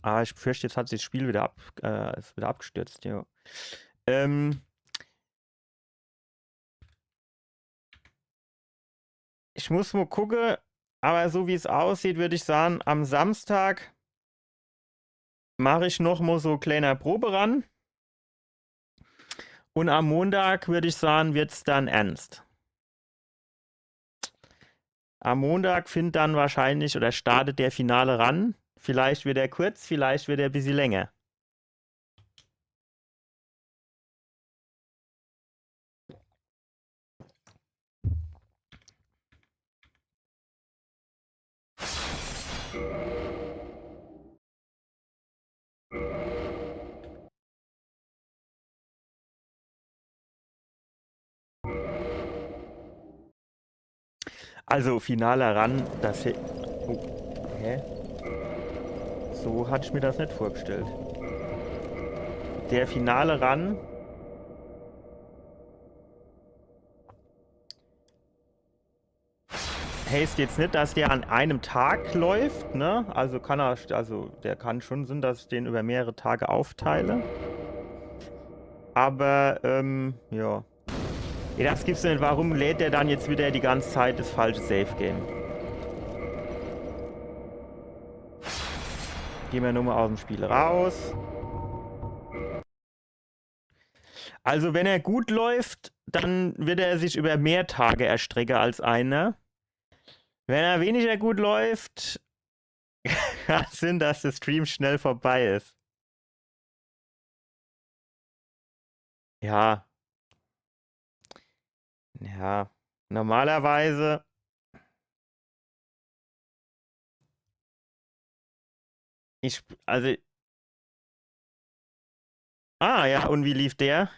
Ah, ich fürchte, jetzt hat sich das Spiel ist wieder abgestürzt. Ja. Ähm, ich muss mal gucken, aber so wie es aussieht, würde ich sagen, am Samstag mache ich noch mal so kleiner Proberan. Und am Montag würde ich sagen, wird es dann ernst. Am Montag findet dann wahrscheinlich oder startet der Finale ran. Vielleicht wird er kurz, vielleicht wird er ein bisschen länger. Also Finale ran, oh, hä? So hatte ich mir das nicht vorgestellt. Der Finale ran. Heißt jetzt nicht, dass der an einem Tag läuft, ne? Also der kann schon Sinn, dass ich den über mehrere Tage aufteile. Aber, ja. Ja, das gibt's nicht. Warum lädt der dann jetzt wieder die ganze Zeit das falsche Safe Game? Gehen wir nur mal aus dem Spiel raus. Also, wenn er gut läuft, dann wird er sich über mehr Tage erstrecken als einer. Wenn er weniger gut läuft, kann es Sinn, dass der Stream schnell vorbei ist. Ja. Ja. Normalerweise. Also. Ah, ja, und wie lief der?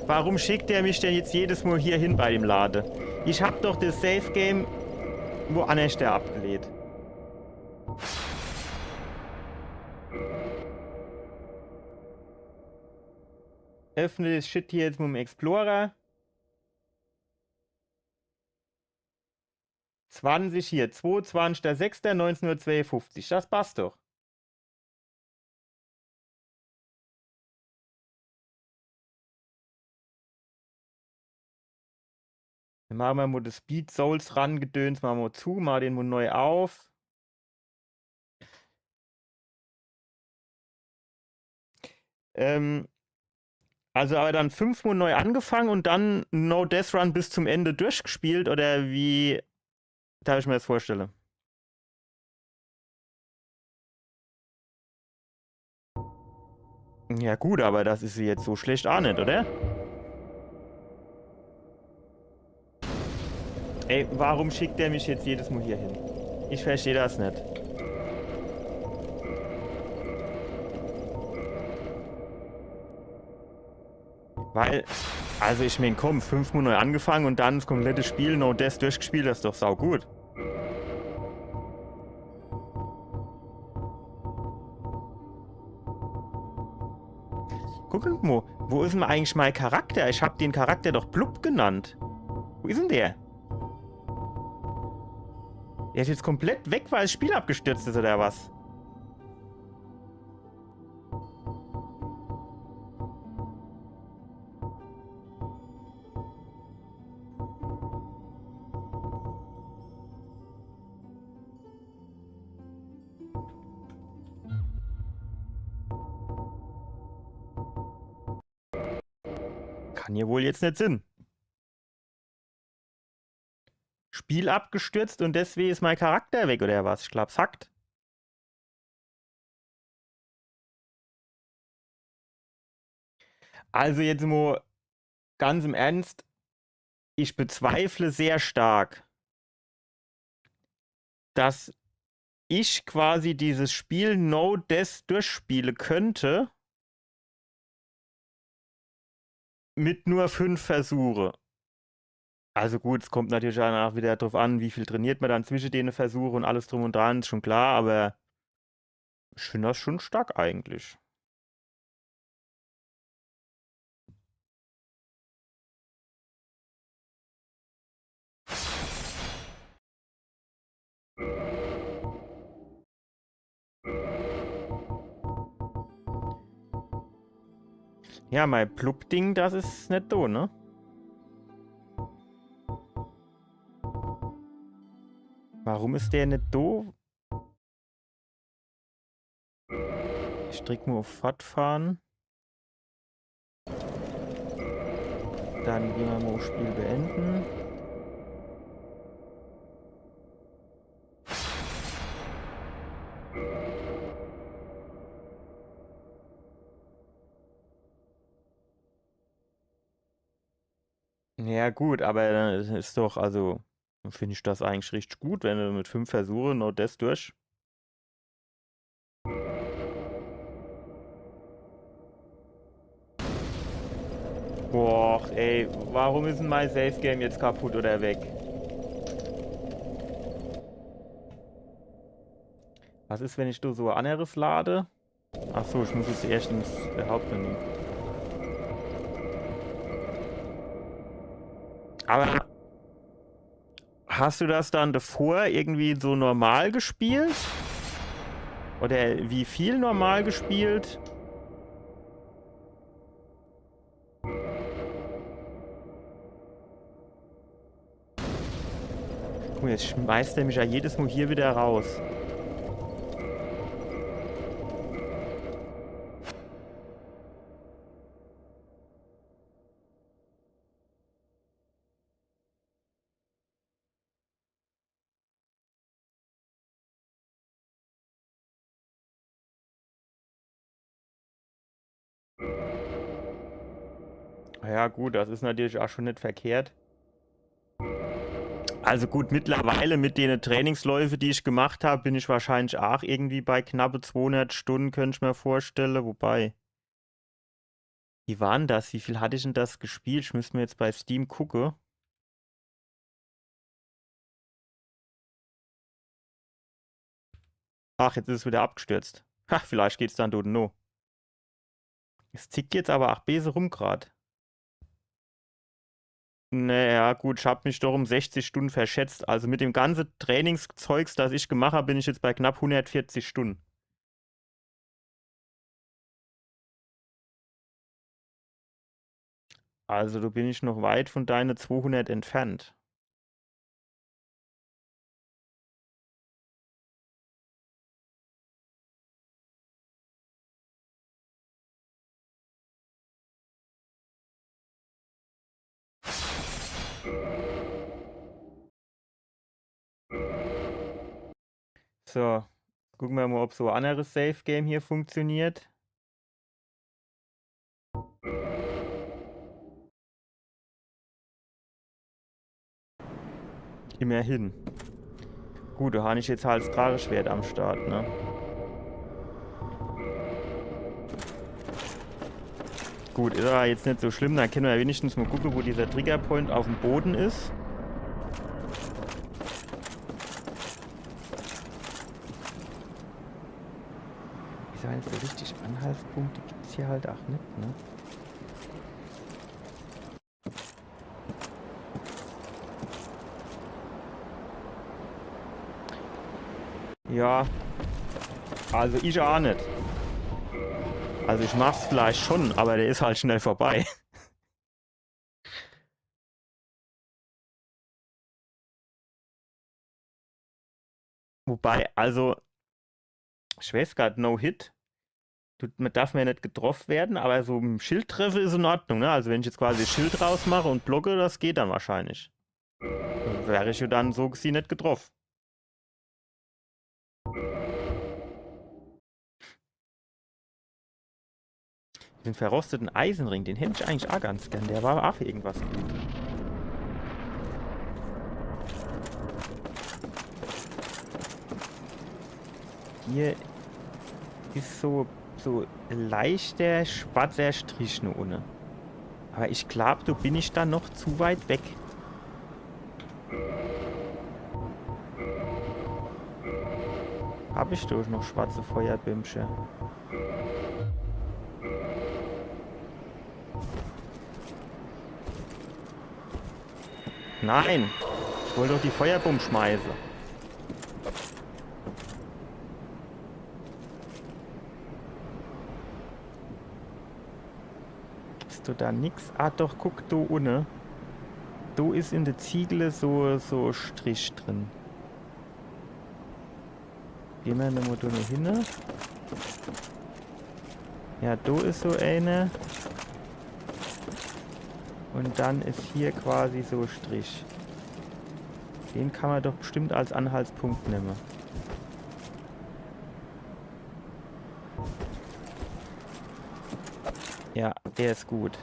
Warum schickt er mich denn jetzt jedes Mal hier hin bei dem Lade? Ich hab doch das Safe Game woanders der abgelehnt. Öffne das Shit hier jetzt mit dem Explorer. 20 hier, 22.06.1952. Das passt doch. Dann machen wir mal das Beat Souls ran, Gedöns, machen wir zu, mal den mal neu auf. Also aber dann 5-mal neu angefangen und dann No Death Run bis zum Ende durchgespielt oder wie darf ich mir das vorstellen? Ja gut, aber das ist jetzt so schlecht auch nicht, oder? Ey, warum schickt der mich jetzt jedes Mal hier hin? Ich verstehe das nicht. Weil, also ich meine, komm, 5-mal neu angefangen und dann das komplette Spiel No Death durchgespielt, das ist doch saugut. Guck mal, wo ist denn eigentlich mein Charakter? Ich habe den Charakter doch Blub genannt. Wo ist denn der? Der ist jetzt komplett weg, weil das Spiel abgestürzt ist, oder was? Kann hier wohl jetzt nicht Sinn. Spiel abgestürzt und deswegen ist mein Charakter weg, oder was? Ich glaub's hackt. Also jetzt mal ganz im Ernst, ich bezweifle sehr stark, dass ich quasi dieses Spiel No Death durchspielen könnte mit nur 5 Versuche. Also gut, es kommt natürlich danach wieder darauf an, wie viel trainiert man dann zwischen den Versuchen und alles drum und dran, ist schon klar, aber ich finde das schon stark eigentlich. Ja, mein Plug-Ding, das ist nicht so, ne? Warum ist der nicht doof? Ich drück mal auf Fortfahren. Dann gehen wir mal auf Spiel beenden. Ja gut, aber dann ist doch, also finde ich das eigentlich richtig gut, wenn du mit 5 Versuchen noch das durch. Boah, ey, warum ist denn mein Safe Game jetzt kaputt oder weg? Was ist, wenn ich da so anderes lade? Achso, ich muss jetzt erst ins Hauptmenü. Aber hast du das dann davor irgendwie so normal gespielt? Oder wie viel normal gespielt? Guck mal, jetzt schmeißt er mich ja jedes Mal hier wieder raus. Ja gut, das ist natürlich auch schon nicht verkehrt. Also gut, mittlerweile mit den Trainingsläufen, die ich gemacht habe, bin ich wahrscheinlich auch irgendwie bei knappe 200 Stunden, könnte ich mir vorstellen. Wobei, wie war denn das? Wie viel hatte ich denn das gespielt? Ich müsste mir jetzt bei Steam gucken. Ach, jetzt ist es wieder abgestürzt. Ha, vielleicht geht's dann dort no. Es tickt jetzt aber 8 Bese rum grad. Naja, gut, ich habe mich doch um 60 Stunden verschätzt. Also mit dem ganzen Trainingszeugs, das ich gemacht habe, bin ich jetzt bei knapp 140 Stunden. Also da bin ich noch weit von deine 200 entfernt. So, gucken wir mal, ob so ein anderes Safe Game hier funktioniert. Immerhin. Gut, da habe ich jetzt halt das Krageschwert am Start, ne? Gut, ist aber jetzt nicht so schlimm. Dann können wir ja wenigstens mal gucken, wo dieser Triggerpoint auf dem Boden ist. Ich sage jetzt so richtig, Anhaltspunkte gibt es hier halt auch nicht, ne? Ja, also ich auch nicht. Also ich mach's vielleicht schon, aber der ist halt schnell vorbei. Wobei, also, ich weiß grad, No-Hit. Man darf mir nicht getroffen werden, aber so im Schild treffe ist in Ordnung, ne? Also wenn ich jetzt quasi das Schild rausmache und blocke, das geht dann wahrscheinlich. Wäre ich ja dann so gesehen nicht getroffen. Den verrosteten Eisenring, den hätte ich eigentlich auch ganz gern. Der war auch irgendwas gut. Hier ist so leichter schwarzer Strich nur ohne. Aber ich glaube, du bin ich dann noch zu weit weg. Habe ich durch noch schwarze Feuerbümpche? Nein! Ich wollte doch die Feuerbombe schmeißen. Gibst du da nix? Ah doch, guck du unten. Du ist in der Ziegel so Strich drin. Gehen wir nochmal da hin. Ja, du ist so eine. Und dann ist hier quasi so Strich. Den kann man doch bestimmt als Anhaltspunkt nehmen. Ja, der ist gut.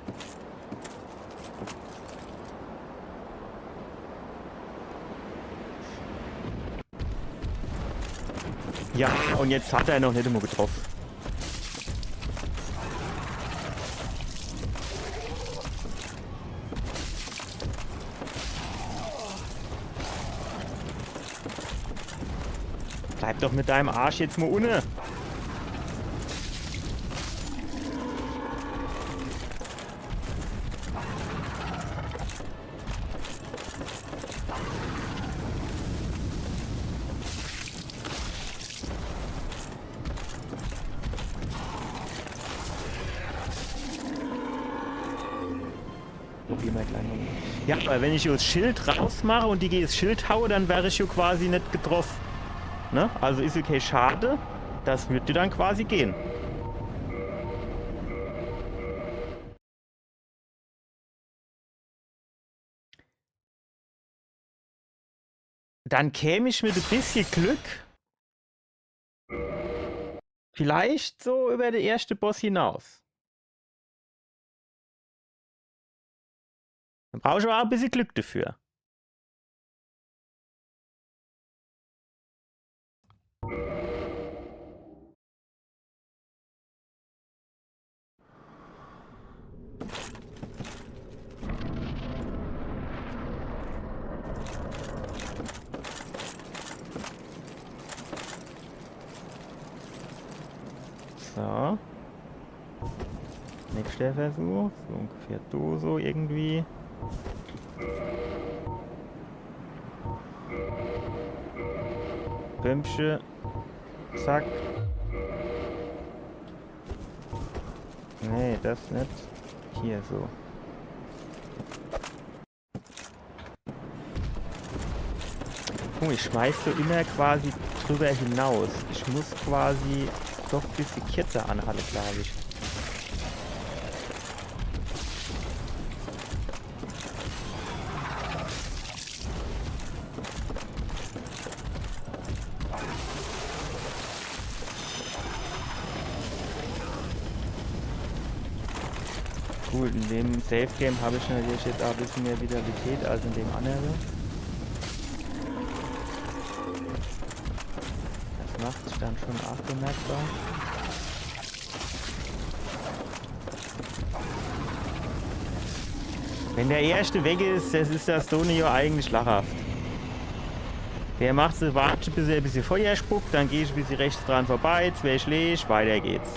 Ja, und jetzt hat er noch nicht immer getroffen. Bleib doch mit deinem Arsch jetzt mal unten. Probieren wir gleich noch. Ja, aber wenn ich das Schild rausmache und die das Schild haue, dann wäre ich ja quasi nicht getroffen. Ne? Also ist okay, schade. Das wird dir dann quasi gehen. Dann käme ich mit ein bisschen Glück vielleicht so über den ersten Boss hinaus. Dann brauche ich aber auch ein bisschen Glück dafür. So. Nächster Versuch. So ungefähr so irgendwie. Bömpsche. Zack. Nee, das nicht. Hier so. Oh, ich schmeiß so immer quasi drüber hinaus. Ich muss quasi doch ein bisschen kürzer anhalten, glaube ich. Gut, in dem Safe Game habe ich natürlich jetzt auch ein bisschen mehr Vitalität als in dem anderen. Das macht sich dann schon auch bemerkbar. Wenn der erste weg ist, das ist das Tony ja eigentlich lachhaft. Der macht so, wartet bis er ein bisschen Feuer spuckt, dann gehe ich ein bisschen rechts dran vorbei, 2 Schläge, weiter geht's.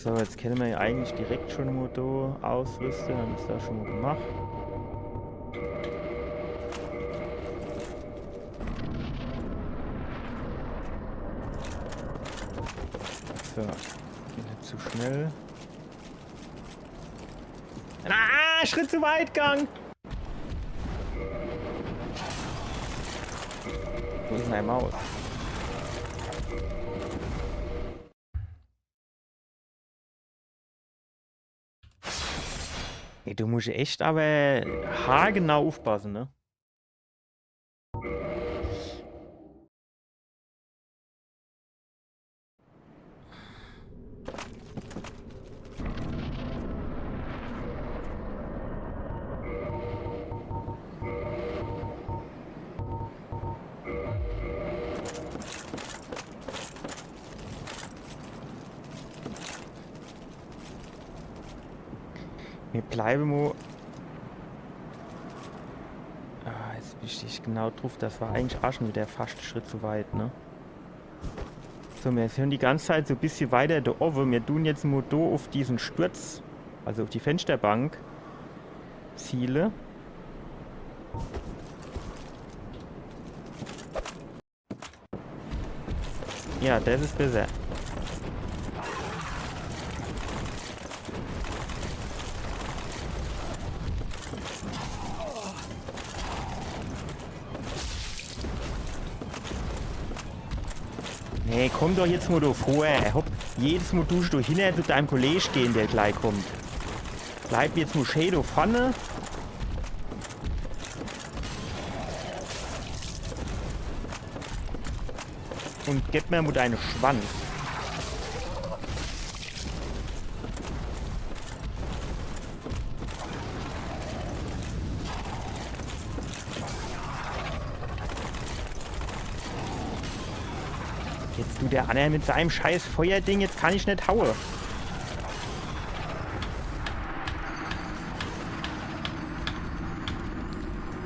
So, jetzt können wir ja eigentlich direkt schon mal da ausrüsten, dann ist das schon mal gemacht. So, nicht zu schnell. Ah, Schritt zu weit gegangen! Wo ist meine Maus? Ey, du musst echt aber haargenau aufpassen, ne? Wir bleiben mal. Ah, jetzt bin ich genau drauf. Das war eigentlich auch schon wieder fast einen Schritt zu weit, ne? So, wir hören die ganze Zeit so ein bisschen weiter da oben. Wir tun jetzt mal da auf diesen Sturz, also auf die Fensterbank, Ziele. Ja, das ist besser. Nee, komm doch jetzt mal da vor. Hopp, jedes Mal tust du hinter zu deinem Kollegen gehen, der gleich kommt. Bleib jetzt mal schön da vorne. Und gib mir mal deinen Schwanz. Jetzt tut der Anna mit seinem scheiß Feuerding, jetzt kann ich nicht hauen.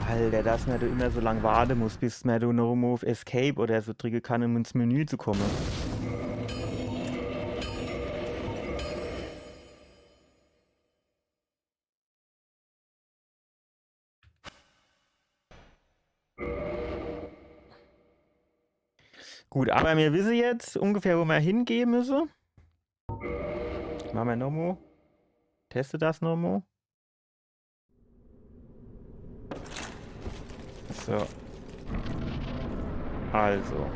Alter, dass man da immer so lang warten muss, bis man da noch mal auf Escape oder so drücken kann, um ins Menü zu kommen. Gut, aber wir wissen jetzt ungefähr, wo wir hingehen müssen. Machen wir nochmal. Teste das nochmal. So. Also.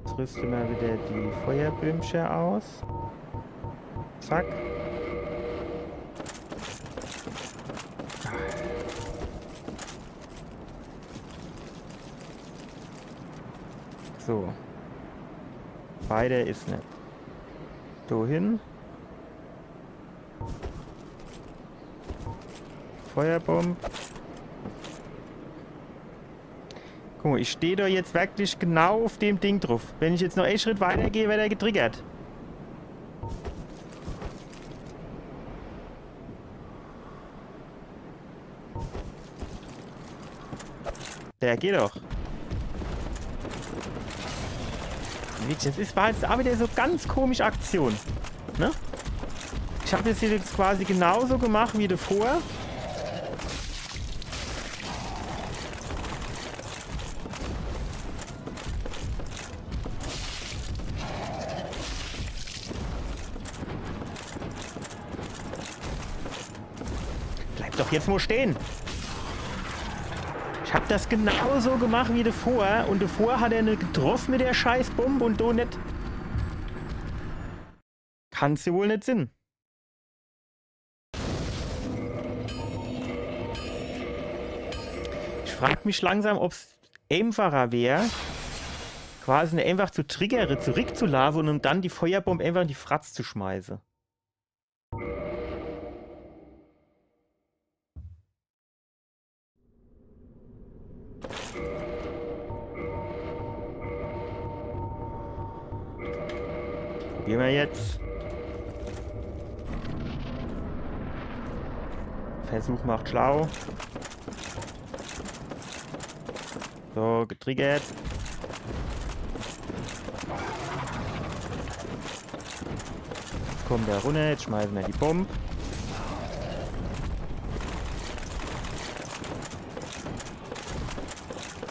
Jetzt rüsten wir wieder die Feuerböhmchen aus. Zack. So. Weiter ist nicht. So hin. Feuerbomb. Guck mal, ich stehe da jetzt wirklich genau auf dem Ding drauf. Wenn ich jetzt noch einen Schritt weiter gehe, wird er getriggert. Der geht doch. Das war jetzt auch wieder so ganz komische Aktion. Ne? Ich habe das jetzt quasi genauso gemacht wie davor. Bleib doch jetzt mal stehen. Ich hab das genauso gemacht wie davor und davor hat er eine getroffen mit der Scheißbombe und du nicht. Kann's ja wohl nicht sein. Ich frage mich langsam, ob es einfacher wäre, quasi einfach zu triggern, zurückzulaufen und dann die Feuerbombe einfach in die Fratz zu schmeißen. Probieren wir jetzt. Versuch macht schlau. So, getriggert. Jetzt kommt der runter, jetzt schmeißen wir die Bombe.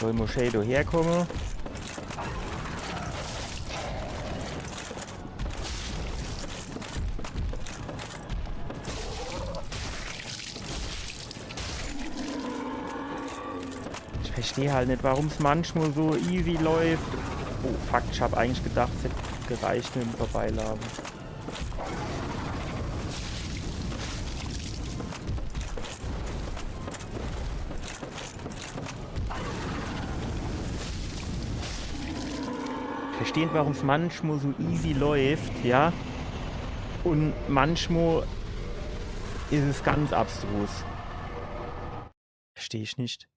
Soll Moshedo herkommen? Ich verstehe halt nicht, warum es manchmal so easy läuft. Oh, fuck, ich habe eigentlich gedacht, es hätte gereicht mit dem Vorbeilaufen. Ich verstehe nicht, warum es manchmal so easy läuft, ja? Und manchmal ist es ganz abstrus. Verstehe ich nicht.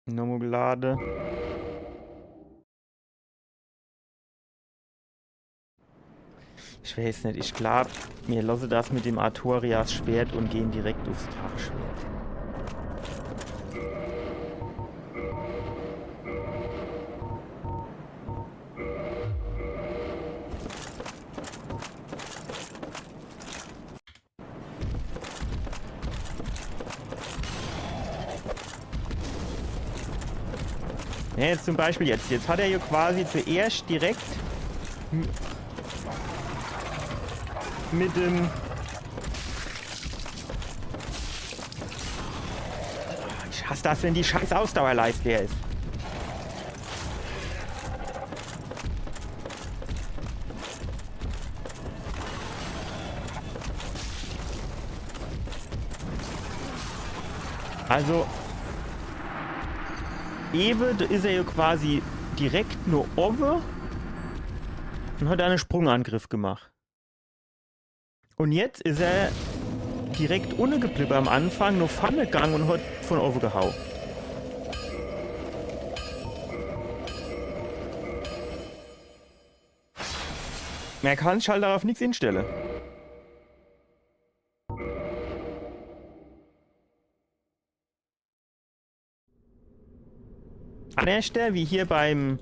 Nochmal geladen. Ich weiß nicht, ich glaube, wir lassen das mit dem Artorias Schwert und gehen direkt aufs Drachschwert. Ja, jetzt zum Beispiel jetzt hat er ja quasi zuerst direkt mit dem... Ich hasse das, wenn die scheiß Ausdauerleiste leer ist. Also... Eben, da ist er ja quasi direkt nur oben und hat einen Sprungangriff gemacht. Und jetzt ist er direkt ohne geblieben am Anfang, nur vorne gegangen und hat von oben gehauen. Man kann sich halt darauf nichts instellen. Anerster, wie hier beim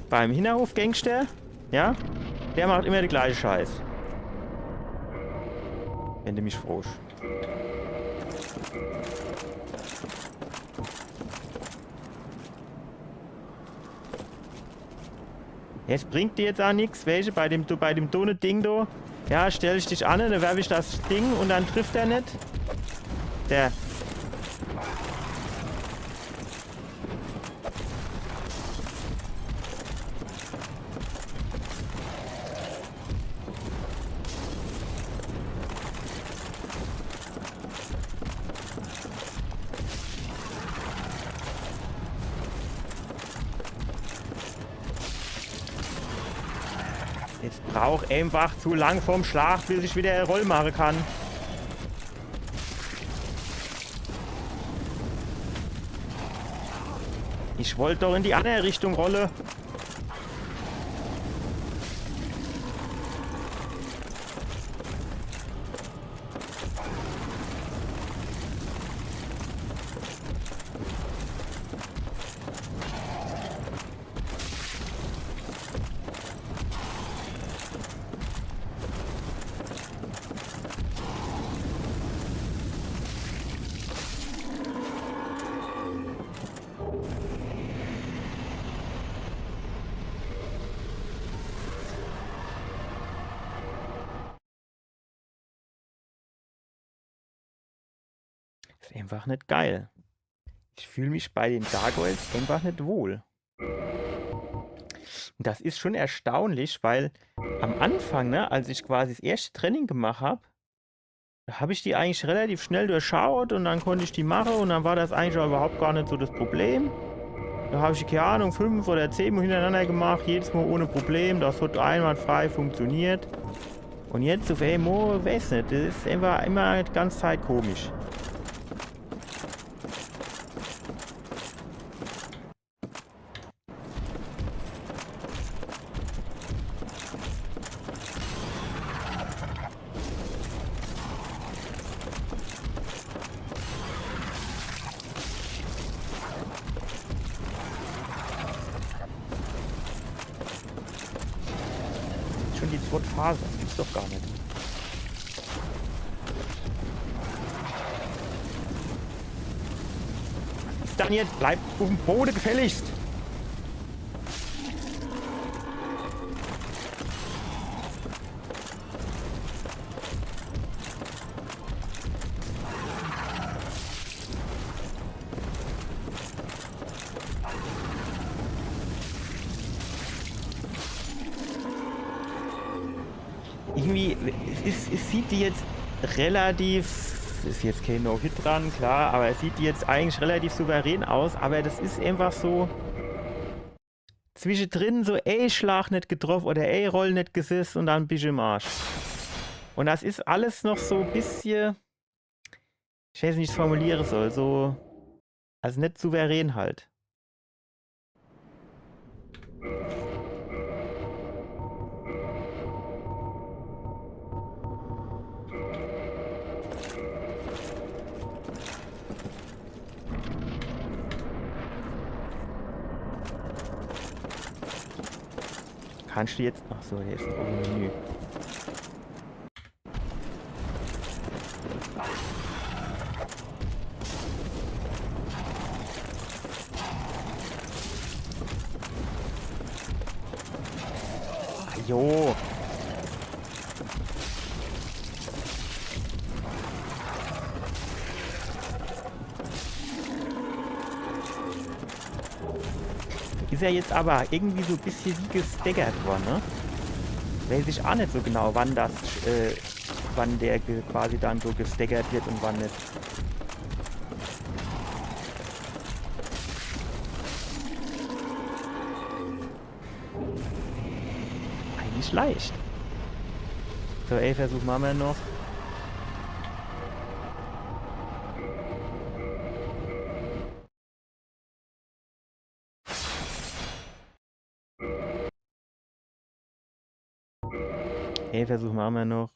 Hinterhof-Gangster, ja, der macht immer den gleichen Scheiß. Wenn du mich frohst. Es bringt dir jetzt auch nichts, welche bei dem Donut-Ding da. Ja, stell ich dich an, dann werfe ich das Ding und dann trifft er nicht. Der. Jetzt braucht einfach zu lang vom Schlag, bis ich wieder Roll machen kann. Ich wollte doch in die andere Richtung rollen. Ist einfach nicht geil. Ich fühle mich bei den Gargoyles einfach nicht wohl. Und das ist schon erstaunlich, weil am Anfang, ne, als ich quasi das erste Training gemacht habe, da habe ich die eigentlich relativ schnell durchschaut und dann konnte ich die machen und dann war das eigentlich auch überhaupt gar nicht so das Problem. Da habe ich, keine Ahnung, 5 oder 10 Mal hintereinander gemacht, jedes Mal ohne Problem, das hat einwandfrei funktioniert. Und jetzt auf einmal, weiß nicht, das ist einfach immer die ganze Zeit komisch. Schon die zweite Phase, das gibt's doch gar nicht. Was ist dann jetzt? Bleib auf dem Boden gefälligst! Irgendwie, es sieht die jetzt relativ, ist jetzt kein No-Hit dran, klar, aber es sieht die jetzt eigentlich relativ souverän aus, aber das ist einfach so zwischendrin so, ey, Schlag nicht getroffen oder ey, Roll nicht gesetzt und dann bist du im Arsch. Und das ist alles noch so ein bisschen, ich weiß nicht, wie ich es formulieren soll, so, also nicht souverän halt. Kannst du jetzt... Ach so, hier ist noch ein Menü. Jo. Ist ja jetzt aber irgendwie so ein bisschen wie gestaggert worden, ne? Weiß ich auch nicht so genau, wann das, wann der quasi dann so gestaggert wird und wann nicht. Eigentlich leicht. So, Versuch machen wir noch. Versuch machen wir noch.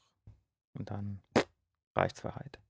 Und dann reicht's für heute.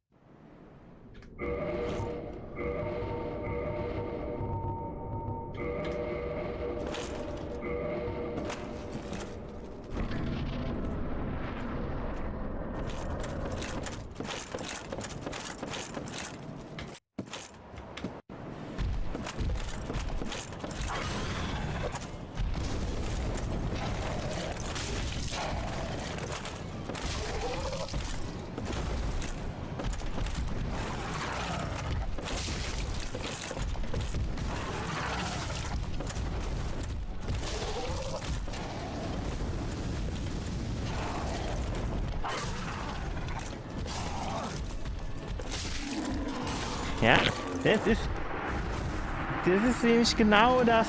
Ja, das ist nämlich genau das.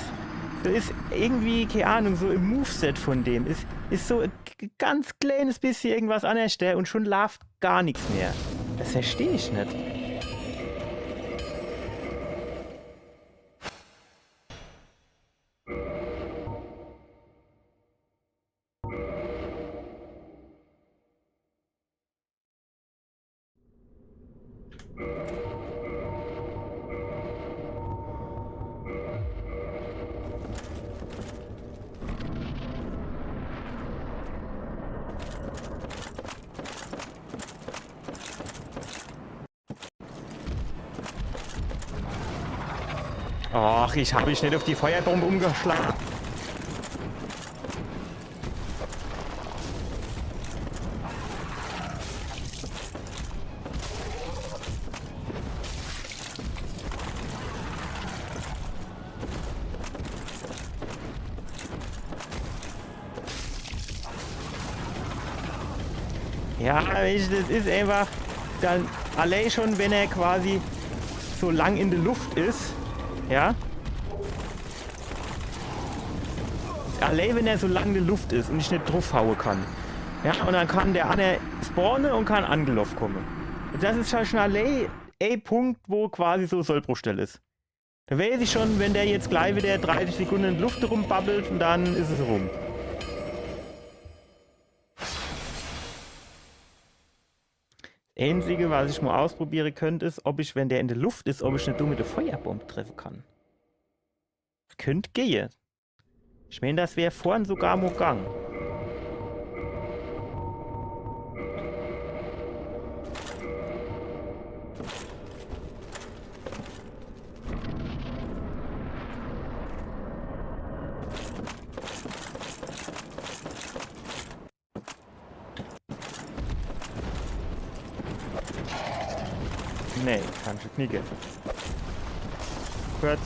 Das ist irgendwie, keine Ahnung, so im Moveset von dem. Ist so ein ganz kleines bisschen irgendwas an der Stelle und schon läuft gar nichts mehr. Das verstehe ich nicht. Ach, ich habe mich nicht auf die Feuerbombe umgeschlagen. Ja, das ist einfach dann allein schon, wenn er quasi so lang in der Luft ist, ja. Allein wenn er so lang in der Luft ist und ich nicht draufhauen kann. Ja, und dann kann der andere spawnen und kann angelaufen kommen. Und das ist schon allein ein Punkt, wo quasi so Sollbruchstelle ist. Da weiß ich schon, wenn der jetzt gleich wieder 30 Sekunden in der Luft rumbabbelt und dann ist es rum. Das Einzige, was ich mal ausprobieren könnte, ist, ob ich, wenn der in der Luft ist, ob ich eine dumme Feuerbombe treffen kann. Könnte gehen. Ich meine, das wäre vorhin sogar mal gegangen. Nee, kann ich nicht gehen. Kurz.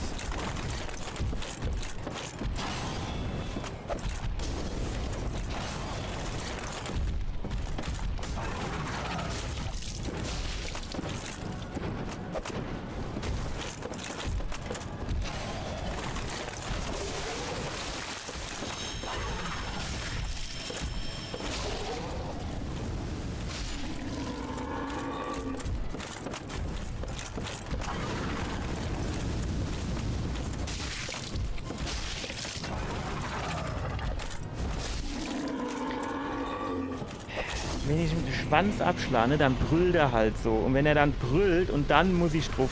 Wenn ich mit dem Schwanz abschlage, ne, dann brüllt er halt so. Und wenn er dann brüllt und dann muss ich drauf.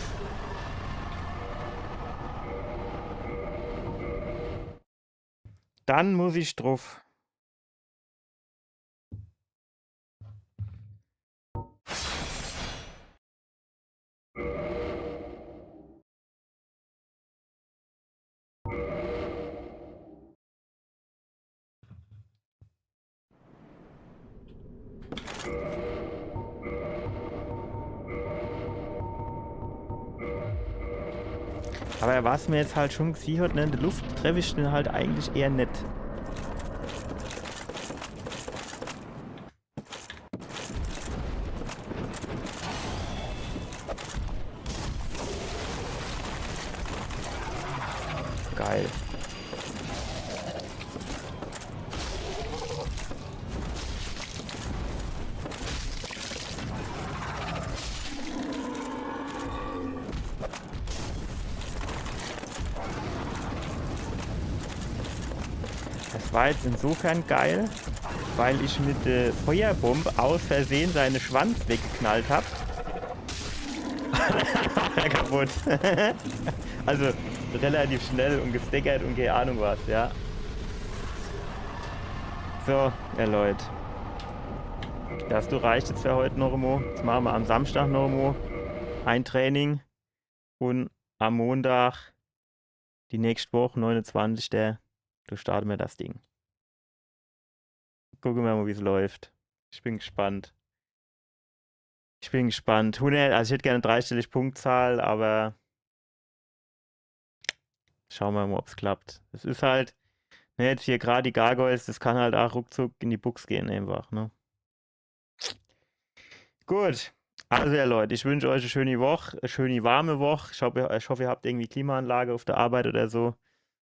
Dann muss ich drauf. Aber was mir jetzt halt schon gesehen hat, ne, in der Luft treffe ich den halt eigentlich eher nicht. Geil. Das war jetzt insofern geil, weil ich mit der Feuerbombe aus Versehen seinen Schwanz weggeknallt habe. Kaputt. Also relativ schnell und gesteckert und keine Ahnung was, ja. So, ja Leute. Das du reicht jetzt für heute noch einmal. Jetzt machen wir am Samstag noch einmal ein Training und am Montag die nächste Woche, 29. Da starten wir das Ding. Gucken wir mal, wie es läuft. Ich bin gespannt. Ich bin gespannt. 100, also ich hätte gerne eine dreistellige Punktzahl, aber schauen wir mal, ob es klappt. Es ist halt, ne, jetzt hier gerade die Gargoyles, das kann halt auch ruckzuck in die Buchs gehen einfach, ne? Gut. Also ja Leute, ich wünsche euch eine schöne Woche, eine schöne warme Woche. Ich hoffe, ihr habt irgendwie Klimaanlage auf der Arbeit oder so.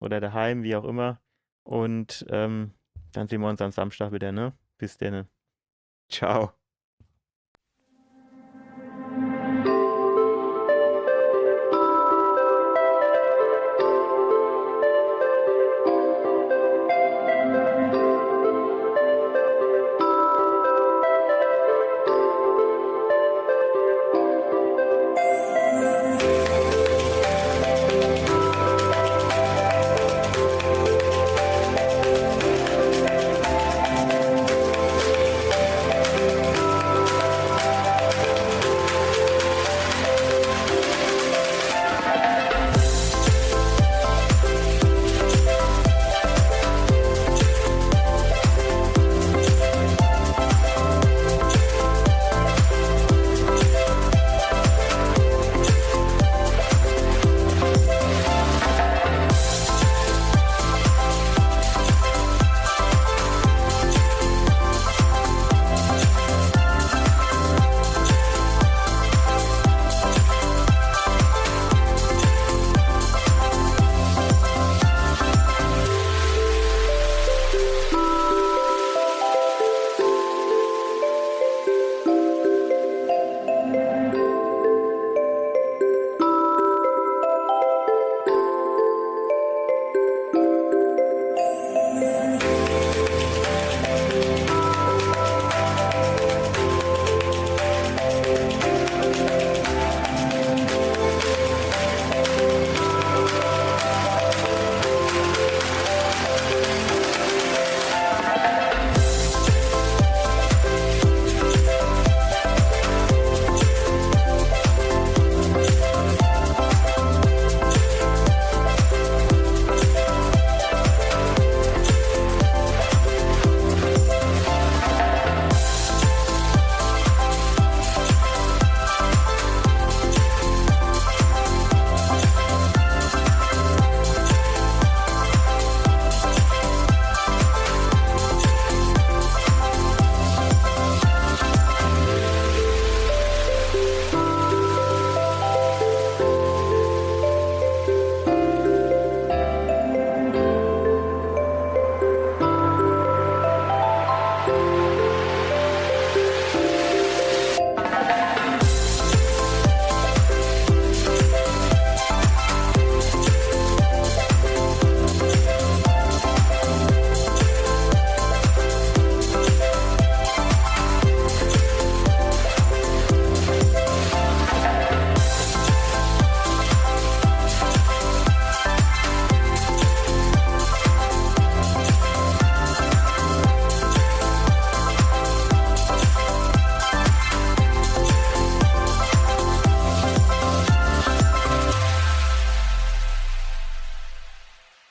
Oder daheim, wie auch immer. Und dann sehen wir uns am Samstag wieder, ne? Bis dann. Ciao.